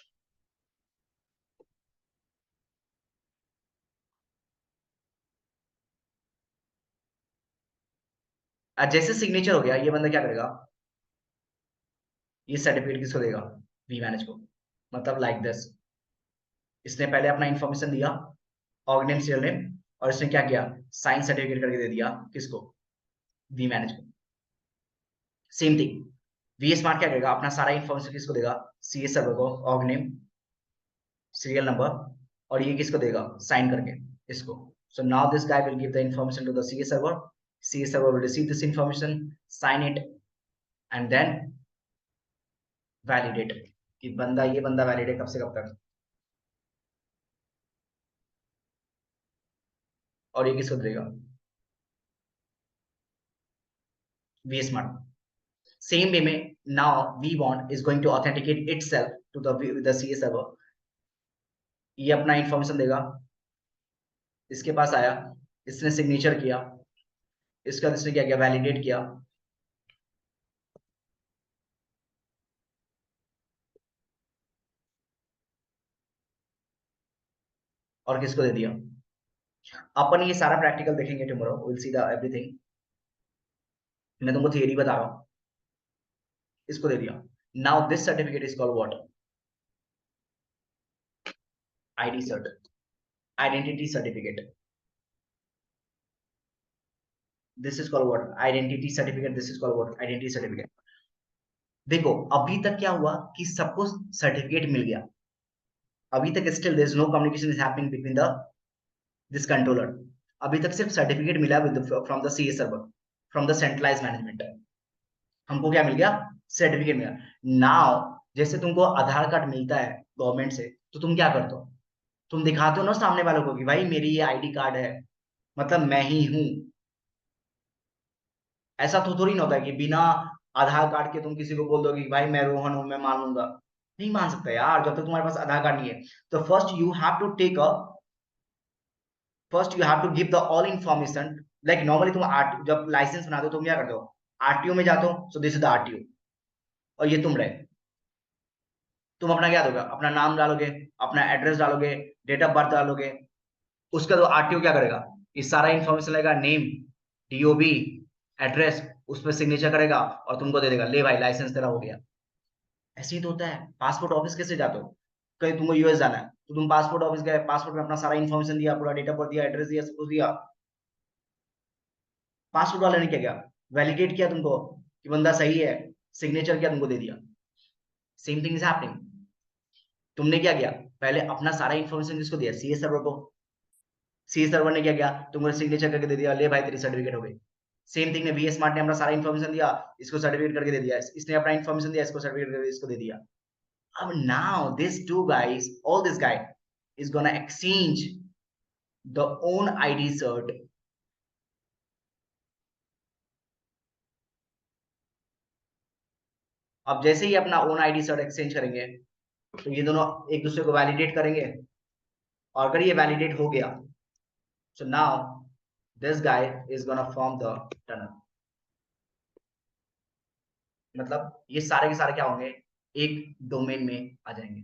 S1: जैसे सिग्नेचर हो गया, ये बंदा क्या करेगा, ये सर्टिफिकेट किसको देगा, vManage को. मतलब लाइक दिस, इसने पहले अपना इंफॉर्मेशन दिया, ऑर्ग नेम, सीरियल नेम, और इसने क्या किया, साइन सर्टिफिकेट करके दे दिया किसको, vManage को. सेम थिंग vSmart क्या करेगा, अपना सारा इंफॉर्मेशन किसको देगा, CA सर्वर को, ऑर्ग नेम, सीरियल नंबर, और ये किसको देगा, साइन करके इसको. So now this guy will give the information to the CA server. CA server will receive this information, sign it, and then validate कि ये बंदा वैलिड है कब से कब तक, और ये किसको देगा, vSmart. सेम वे में now vBond is going to authenticate itself to the CA server. ये अपना इंफॉर्मेशन देगा, इसके पास आया, इसने सिग्नेचर किया, इसका इसने क्या किया, वैलिडेट किया, और किसको दे दिया। अपन ये सारा प्रैक्टिकल देखेंगे tomorrow, will see the everything. मैं तुमको थियरी बता रहा हूं, इसको दे दिया। Now this certificate is called what, ID cert, identity certificate. This is called what, identity certificate. This is called what, identity certificate. देखो अभी तक क्या हुआ कि सबको सर्टिफिकेट मिल गया, अभी तक still there is no communication is happening between the this controller. अभी तक सिर्फ सर्टिफिकेट मिला from the CA server, from the centralize management. हमको क्या मिल गया, सर्टिफिकेट मिला। नाउ जैसे तुमको आधार कार्ड मिलता है गवर्नमेंट से, तो तुम क्या करते हो, तुम दिखाते हो ना सामने वालों को कि भाई मेरी ये आईडी कार्ड है, मतलब मैं ही हूं। ऐसा तो थोड़ी ना होता है कि बिना आधार कार्ड के तुम किसी को बोल दो कि भाई मैं रोहन हूं, मैं मान लूंगा। नहीं मान सकता यार, जब तक तुम्हारे पास आधार कार्ड नहीं है। तो first you have to take a, first you have to give the all information. Like normally तुम जब लाइसेंस बनाते हो तुम क्या करते हो, आरटीओ में जाते हो, सो दिस इज द आरटीओ, और ये तुम रहे। तुम अपना क्या दोगे, अपना नाम डालोगे, अपना एड्रेस डालोगे, डेट ऑफ बर्थ डालोगे। उसका तो आरटीओ क्या करेगा, ये सारा इंफॉर्मेशन लेगा, नेम, डीओबी, एड्रेस, उस पर सिग्नेचर करेगा और तुमको दे देगा, ले भाई लाइसेंस तेरा हो गया। ऐसे ही तो होता है। पासपोर्ट ऑफिस कैसे जाते हो, कहीं तुमको यूएस जाना है तो तुम पासपोर्ट ऑफिस गए, पासपोर्ट में अपना सारा इंफॉर्मेशन दिया, पूरा डेट ऑफ बर्थ दिया, एड्रेस दिया, सब कुछ दिया। पासपोर्ट वाले ने क्या किया, वैलिडेट किया तुमको कि बंदा सही है, सिग्नेचर किया, तुमको दे दिया। Same thing is happening. तुमने क्या किया, पहले अपना सारा इंफॉर्मेशन किसको दिया, सीए सर्वर को। सीए सर्वर ने क्या किया, तुमको सिग्नेचर करके दे दिया, ले भाई तेरी सर्टिफिकेट हो गई। सेम थिंग ने वी स्मार्ट ने अपना सारा इंफॉर्मेशन दिया, इसको सर्टिफिकेट करके दे दिया, इसने अपना इंफॉर्मेशन दिया, इसको सर्टिफिकेट करके इसको दे दिया। अब now these two guys, all this guy is gonna exchange the own ID cert. अब जैसे ही अपना ओन आईडी सर्ट एक्सचेंज करेंगे तो ये दोनों एक दूसरे को वैलिडेट करेंगे, और अगर ये वैलिडेट हो गया so now this guy is gonna form the tunnel। मतलब ये सारे के सारे क्या होंगे, एक डोमेन में आ जाएंगे।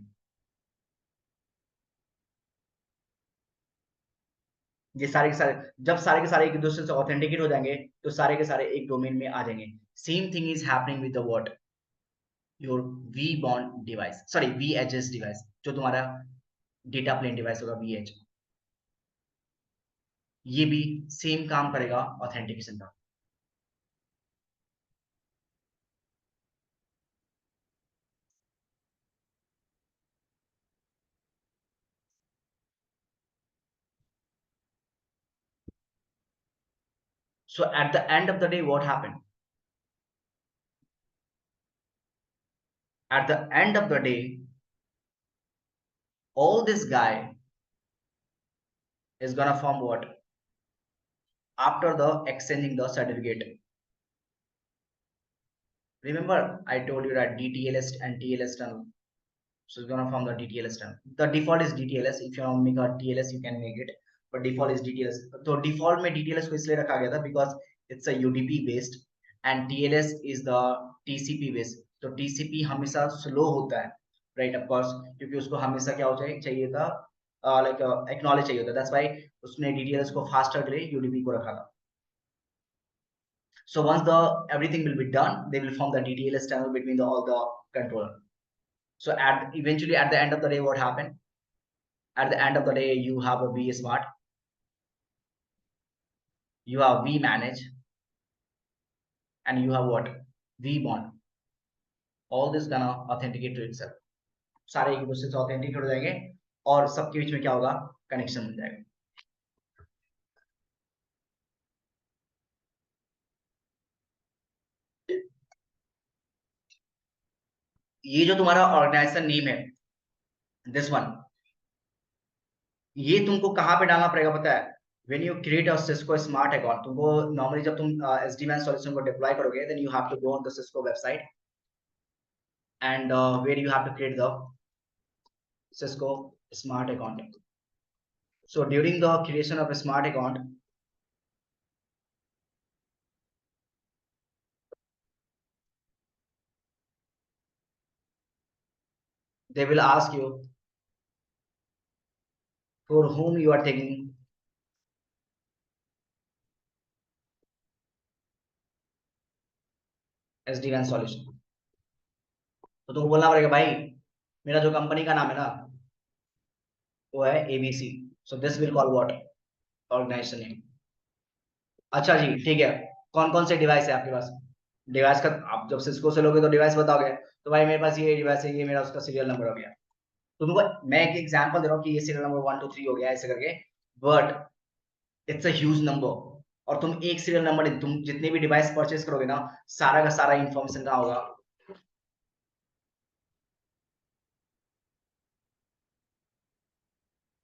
S1: ये सारे के सारे, जब सारे के सारे एक दूसरे से ऑथेंटिकेट हो जाएंगे तो सारे के सारे एक डोमेन में आ जाएंगे। Same thing is happening with the what, your vBond device, sorry VHS device, जो तुम्हारा डेटा प्लेन डिवाइस होगा VH, ये भी सेम काम करेगा ऑथेंटिकेशन का। So at the end of the day, what happened? At the end of the day, all this guy is gonna form what? After the exchanging the certificate. Remember, I told you that DTLS and TLS tunnel. So it's gonna form the DTLS tunnel. The default is DTLS. If you want to make a TLS, you can make it. But default is DTLS. So default में DTLS को इसलिए रखा गया था because it's a UDP based and TLS is the TCP based. तो TCP हमेशा slow होता है, right? Of course, क्योंकि उसको हमेशा क्या हो चाहिए था, like acknowledge चाहिए होता। That's why उसने DTLS को faster के लिए UDP को रखा था। So once the everything will be done, they will form the DTLS channel between all the controller. So eventually at the end of the day, what happened? At the end of the day, you have a V smart, you have V manage, and you have what? vBond. All this gonna authenticate to itself. सारे एक दूसरे से authenticate हो जाएंगे और सबके बीच में क्या होगा, कनेक्शन मिल जाएगा। ये जो तुम्हारा ऑर्गेनाइजेशन नेम है, दिस वन, ये तुमको कहाँ पे डालना पड़ेगा पता है? When you create a Cisco smart account, तुमको normally जब तुम SD-WAN solution को deploy करोगे, then you have to go on the Cisco website and where you have to create the Cisco smart account. So during the creation of a smart account, they will ask you for whom you are taking SD-WAN solution. तो तुमको बोलना पड़ेगा भाई मेरा जो company का नाम है ना वो है ABC. So this will call what? Organization name. अच्छा जी ठीक है, कौन कौन से डिवाइस है आपके पास? डिवाइस का आप जब सिस्को से लोगे तो डिवाइस बताओगे, तो भाई मेरे पास ये डिवाइस है, ये मेरा उसका सीरियल नंबर हो गया. तुमको मैं एक एग्जांपल दे रहा हूँ कि ये सीरियल नंबर 1 2 3 हो गया ऐसे करके, but it's a huge number. और तुम एक सीरियल नंबर, तुम जितने भी डिवाइस परचेज करोगे ना, सारा का सारा इंफॉर्मेशन कहाँ होगा?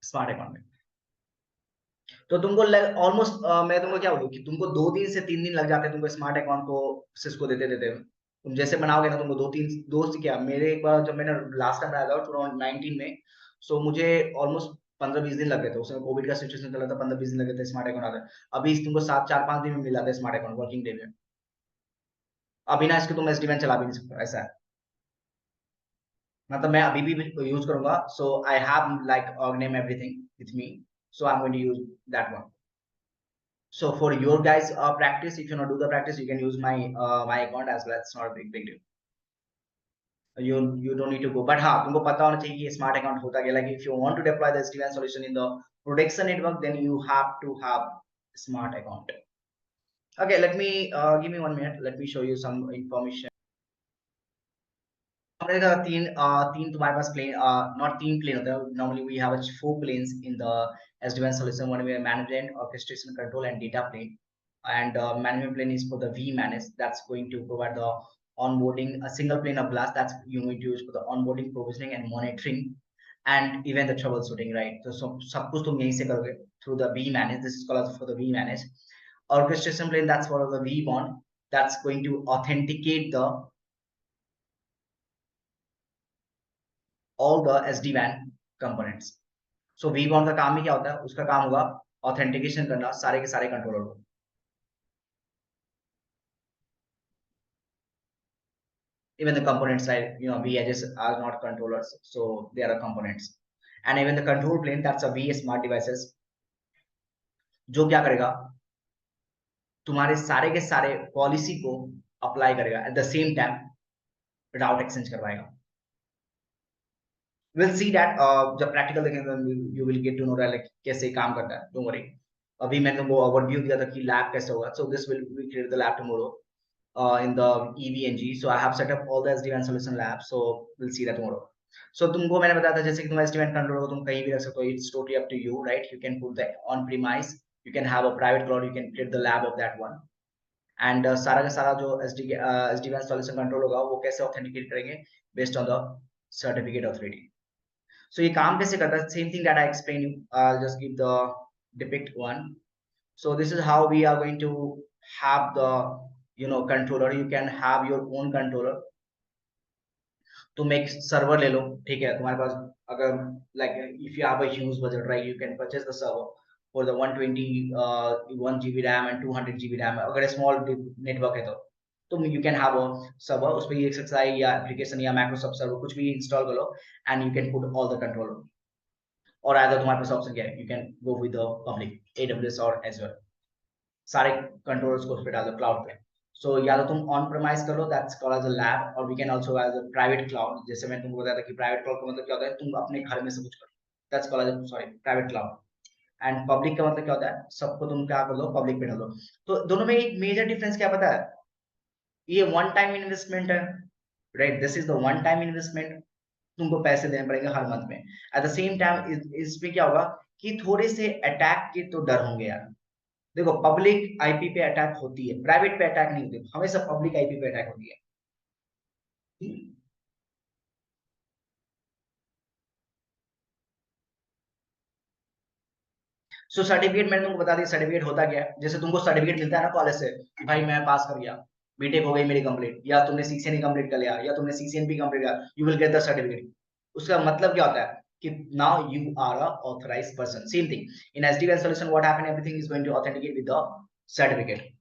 S1: स्मार्ट अकाउंट में. तो तुमको ऑलमोस्ट मैं तुमको क्या बोलूँ कि तुमको 2 दिन से 3 दिन लग जाते हैं तुमको स्मार्ट अकाउंट को सिस्को देते देते. तुम जैसे बनाओगे ना, तुमको 2 3 दोस्त क्या, मेरे एक बार जब मैंने लास्ट टाइम आया था 2019 में, सो मुझे ऑलमोस्ट 15-20 दिन लग गए थे. उसमें कोविड का सिचुएशन चला था, 15-20 दिन लगे थे स्मार्ट अकाउंट आते. अभी तुमको 7 4 5 दिन में मिल जाता है स्मार्ट अकाउंट वर्किंग डे में. अभी ना इसको तुम SD-WAN चला भी नहीं सकते, ऐसा है. मतलब मैं अभी भी यूज करूंगा. So I have like organised everything with me, so I am going to use that one. So for your guys practice, if you not do the practice, you can use my my account as well. It's not a big deal. You don't need to go. But हाँ तुमको पता होना चाहिए कि smart account होता क्या. Like if you want to deploy the SD-WAN solution in the production network, then you have to have smart account. Okay, let me give me 1 minute. Let me show you some information. तीन तुम्हारे पास plane, not तीन plane होता है. Normally we have 4 planes in the SD-WAN solution. One is management, orchestration, control, and data plane. And management plane is for the vManage, that's going to provide the onboarding. A single plane of glass that's you going to use for the onboarding, provisioning, and monitoring, and even the troubleshooting, right? So सब कुछ तुम यहीं से करोगे through the vManage. This is called for the vManage. Orchestration plane, that's for the vBond, that's going to authenticate the all the SD-WAN components. So vBond का काम ही क्या होता है? उसका काम होगा ऑथेंटिकेशन करना सारे के सारे कंट्रोलर को. Even the components, like V edges are not controllers, so they are components. And even the control plane, that's a V smart devices, जो क्या करेगा? तुम्हारे सारे के सारे पॉलिसी को अप्लाई करेगा, at the same time route exchange करवाएगा. we'll see that जब प्रैक्टिकल देखेंगे you will get to know that like कैसे काम करता है. Don't worry. अभी मैंने तुमको ओवरव्यू दिया था कि लैब कैसे होगा. So this will we create the lab tomorrow in the EVNG. So I have set up all the SD-WAN solution labs. So we'll see that tomorrow. So तुमको मैंने बताया था जैसे कि तुम SD-WAN कंट्रोलर को तुम कहीं भी रख सकते हो. It's totally up to you, right? You can put the on premise, you can have a private cloud, you can create the lab of that one. And सारा का सारा जो SD-WAN solution कंट्रोल होगा वो कैसे ऑथेंटिकेट करेंगे based on the certificate authority. So ये काम कैसे करता है? Same thing that I explained you. I'll just give the depict one. So this is how we are going to have the controller. You can have your own controller. तुम एक server ले लो, ठीक है? तुम्हारे पास अगर like if you have a huge budget, right, you can purchase the server for the 121 GB RAM and 200 GB RAM. अगर small network है तो you can have a server, उस पे EXXI या application या Microsoft server कुछ भी install कर लो and you can put all the controller. और अगर तुम्हारे पास ऑप्शन क्या है, you can go with the public AWS or Azure. सारे कंट्रोलर्स को उस पे डाल दो क्लाउड पे. सो या तो तुम ऑन प्रेमाइज कर लो, that's called as a lab, और we can also as a private cloud. जैसे मैं तुमको बताया था कि प्राइवेट क्लाउड का मतलब क्या होता है? तुम अपने घर में सब कुछ करो, that's called as sorry private cloud. And public का मतलब क्या होता है? सबको तुम क्या कर दो, पब्लिक पे डाल दो. तो दोनों में एक मेजर डिफरेंस क्या पता है? ये वन टाइम इन्वेस्टमेंट है, right? This is the one time investment. तुमको पैसे देने पड़ेंगे हर मंथ में. एट द सेम टाइम इसमें क्या होगा कि थोड़े से अटैक के तो डर होंगे यार. देखो पब्लिक आईपी पे अटैक होती है, प्राइवेट पे अटैक नहीं होती, हमेशा पब्लिक आईपी पे अटैक होती है. सो सर्टिफिकेट मैंने तुमको बता दिया सर्टिफिकेट होता क्या है. जैसे तुमको सर्टिफिकेट मिलता है ना कॉलेज से कि भाई मैं पास कर गया, बीटेक हो गई मेरी कंप्लीट, या तुमने सीसीएन कंप्लीट कर लिया, या तुमने सीसीएनपी कंप्लीट किया, you will get the certificate. उसका मतलब क्या होता है कि now you are a authorised person. Same thing in SD-WAN solution, what happen, everything is going to authenticate with the certificate.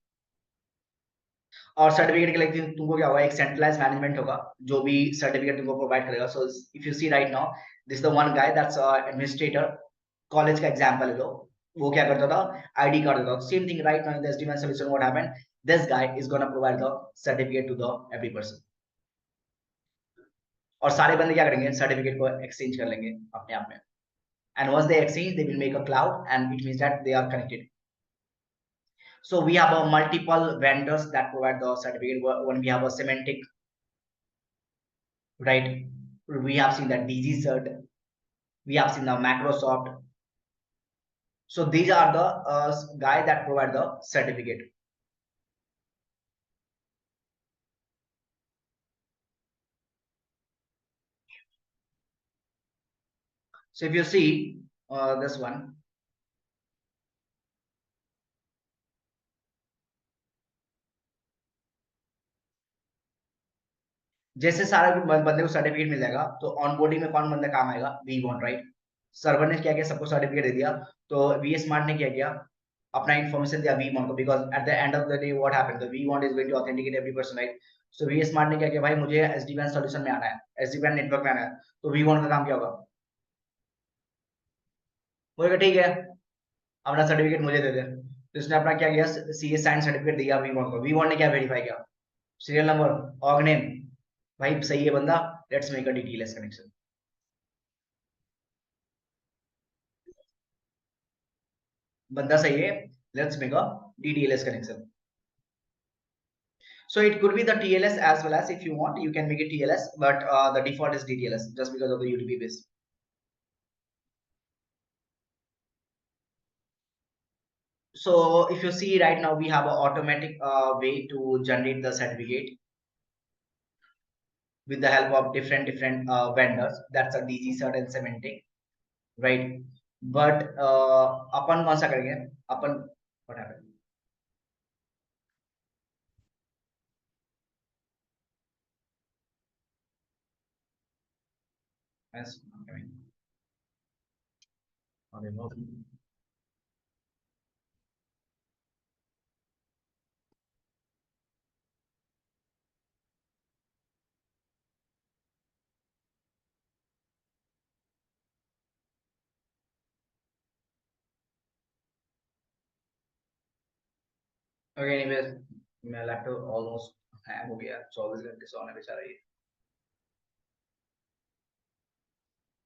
S1: और सर्टिफिकेट के लिए तुमको क्या होगा, एक सेंट्रलाइज मैनेजमेंट होगा जो भी सर्टिफिकेट तुमको प्रोवाइड करेगा। So if you see right now, this the one guy that's administrator, college का एग्जांपल है लो, वो क्या करता था, आईडी कार्ड देता था। Same thing right now in the SD-WAN solution, what happened, this guy is gonna provide the certificate to the every person. और सारे बंदे क्या करेंगे, सर्टिफिकेट को एक्सचेंज कर लेंगे अपने आप में। And once they exchange, they will make a cloud and it means that they are connected. So we have a multiple vendors that provide the certificate. When we have a semantic, right? We have seen that DG cert, we have seen the Microsoft. So these are the guy that provide the certificate. So if you see this one, जैसे सारे बंदे को certificate मिल जाएगा, तो onboarding में कौन बंदा काम आएगा, वी वांट, राइट? सर्वर ने क्या किया, सबको सर्टिफिकेट दे दिया, तो वी स्मार्ट ने क्या किया, अपना इन्फॉर्मेशन दिया वी वांट को, because at the end of the day what happened, the vBond is going to authenticate every person, right? So vSmart ने क्या किया, भाई मुझे एसडीवैन सॉल्यूशन में आना है, एसडीवैन नेटवर्क में आना है, तो वी वांट का काम क्या होगा, बोलेगा ठीक है अपना सर्टिफिकेट मुझे दे दे। तो इसने अपना क्या किया, सीए साइन सर्टिफिकेट दिया वी वांट को, वी वांट ने क्या वेरीफाई किया, सीरियल नंबर, ऑर्ग नेम, भाई सही है बंदा, let's make a DTLS connection. बंदा सही है, let's make a DTLS connection. So it could be the TLS as well, as if you want you can make it TLS, but the default is DTLS just because of the UDP base. So if you see right now, we have an automatic way to generate the certificate with the help of different vendors. That's a DG cert and semantic, right? But अपन कौन सा करेंगे, अपन what happened? Yes, okay. Okay, anyways, मेरा laptop almost hang हो गया, 24 घंटे सोने बेचारा ये।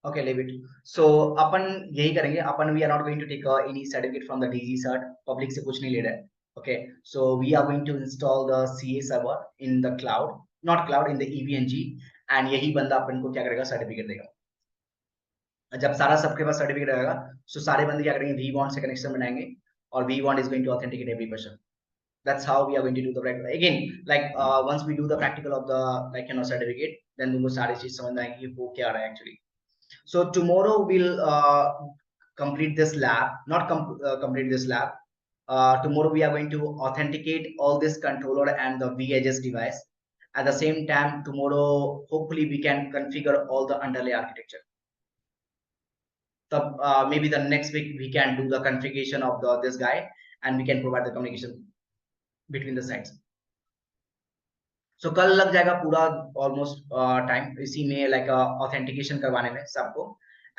S1: Okay, leave it. So अपन यही करेंगे, अपन we are not going to take any certificate from the DG cert, public से कुछ नहीं ले रहे हैं. Okay, so we are going to install the CA server in the cloud, not cloud, in the EVNG, and यही बंदा अपन को क्या करेगा, सर्टिफिकेट देगा। जब सारा सबके पास सर्टिफिकेट रहेगा, so सारे बंदे क्या करेंगे, वी वांट से कनेक्शन बनाएंगे, और vBond is going to authenticate every person. That's how we are going to do the practical. Again, like once we do the practical of the certificate, then तुमको सारी चीज समझ में आएगी कि वो क्या रहा है actually. So tomorrow we'll complete this lab, not complete this lab. Tomorrow we are going to authenticate all this controller and the VHS device. At the same time, tomorrow hopefully we can configure all the underlay architecture. So maybe the next week we can do the configuration of this guy, and we can provide the communication between the sites. So कल लग जाएगा पूरा almost time इसी में like authentication करवाने में सबको,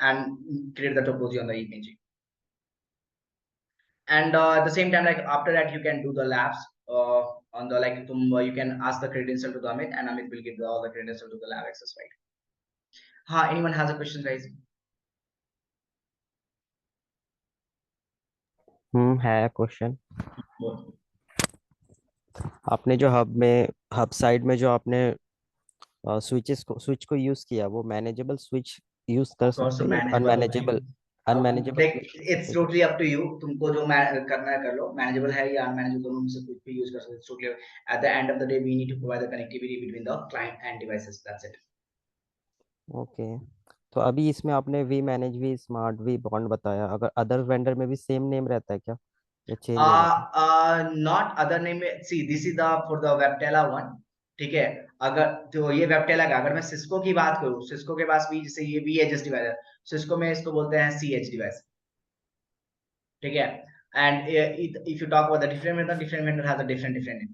S1: and create the topology on the EPG. And at the same time, like after that, you can do the labs on the like you can ask the credential to the Amit, and Amit will give all the credential to the lab access, right? Ha, anyone has a question, guys?
S2: है question. आपने जो hub side में जो आपने switch को use किया, वो manageable switch use कर
S1: Of course,
S2: सकते हैं या
S1: manageable होगा ही।
S2: अनमैनेजेबल
S1: देख, it's totally up to you. तुमको जो करना है कर लो, manageable है या unmanageable, दोनों में से कुछ भी यूज कर सकते हो। Totally. At the end of the day, we need to provide the connectivity between the client and devices. That's it.
S2: Okay. तो अभी इसमें आपने vManage vSmart vBond बताया, अगर अदर वेंडर में भी सेम नेम रहता है क्या? या चेंज हो जाता है?
S1: Not other name, see this is the for the Viptela one, ठीक है। अगर तो ये वेबटेला का, अगर मैं सिस्को की बात करूं, सिस्को के पास भी जैसे ये VHS डिवाइस है, सिस्को में इसको बोलते हैं CH डिवाइस, ठीक है। And if you talk about the different vendor has a different name.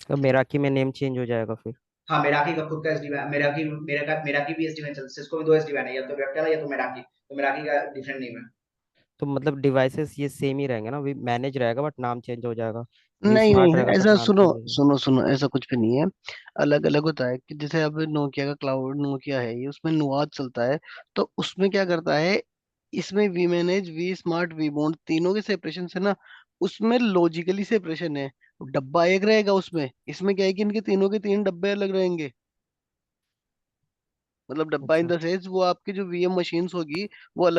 S2: तो मेराकी में नेम चेंज हो जाएगा फिर?
S1: हाँ, मेराकी का खुद का SD वैन, मेराकी भी SD वैन चलता है, सिस्को में 2 SD वैन है, या तो वेबटेला या तो मेराकी, तो मेराकी का डिफरेंट नेम है।
S2: तो मतलब डिवाइसेस ये सेम ही रहेंगे ना, वी मैनेज रहेगा बट नाम चेंज हो जाएगा। वी
S5: नहीं
S2: स्मार्ट
S5: नहीं,
S2: रहेगा बट
S5: ऐसा
S2: नाम
S5: सुनो
S2: चेंज हो जाएगा।
S5: सुनो सुनो, ऐसा कुछ भी नहीं है। अलग अलग होता है कि जैसे अब नोकिया का क्लाउड, नोकिया है ये, उसमें नुआद चलता है। तो उसमें क्या करता है, इसमें vManage, vSmart, vBond, तीनों के सेपरेशन से ना, उसमें लॉजिकली सेपरेशन है। डब्बा एक रहेगा उसमें, इसमें क्या है कि इनके तीनों के तीन डब्बे अलग रहेंगे। मतलब डब्बा इन
S2: अच्छा।
S5: द सेंस वो आपकी जो VM मशीन्स होगी वो अलग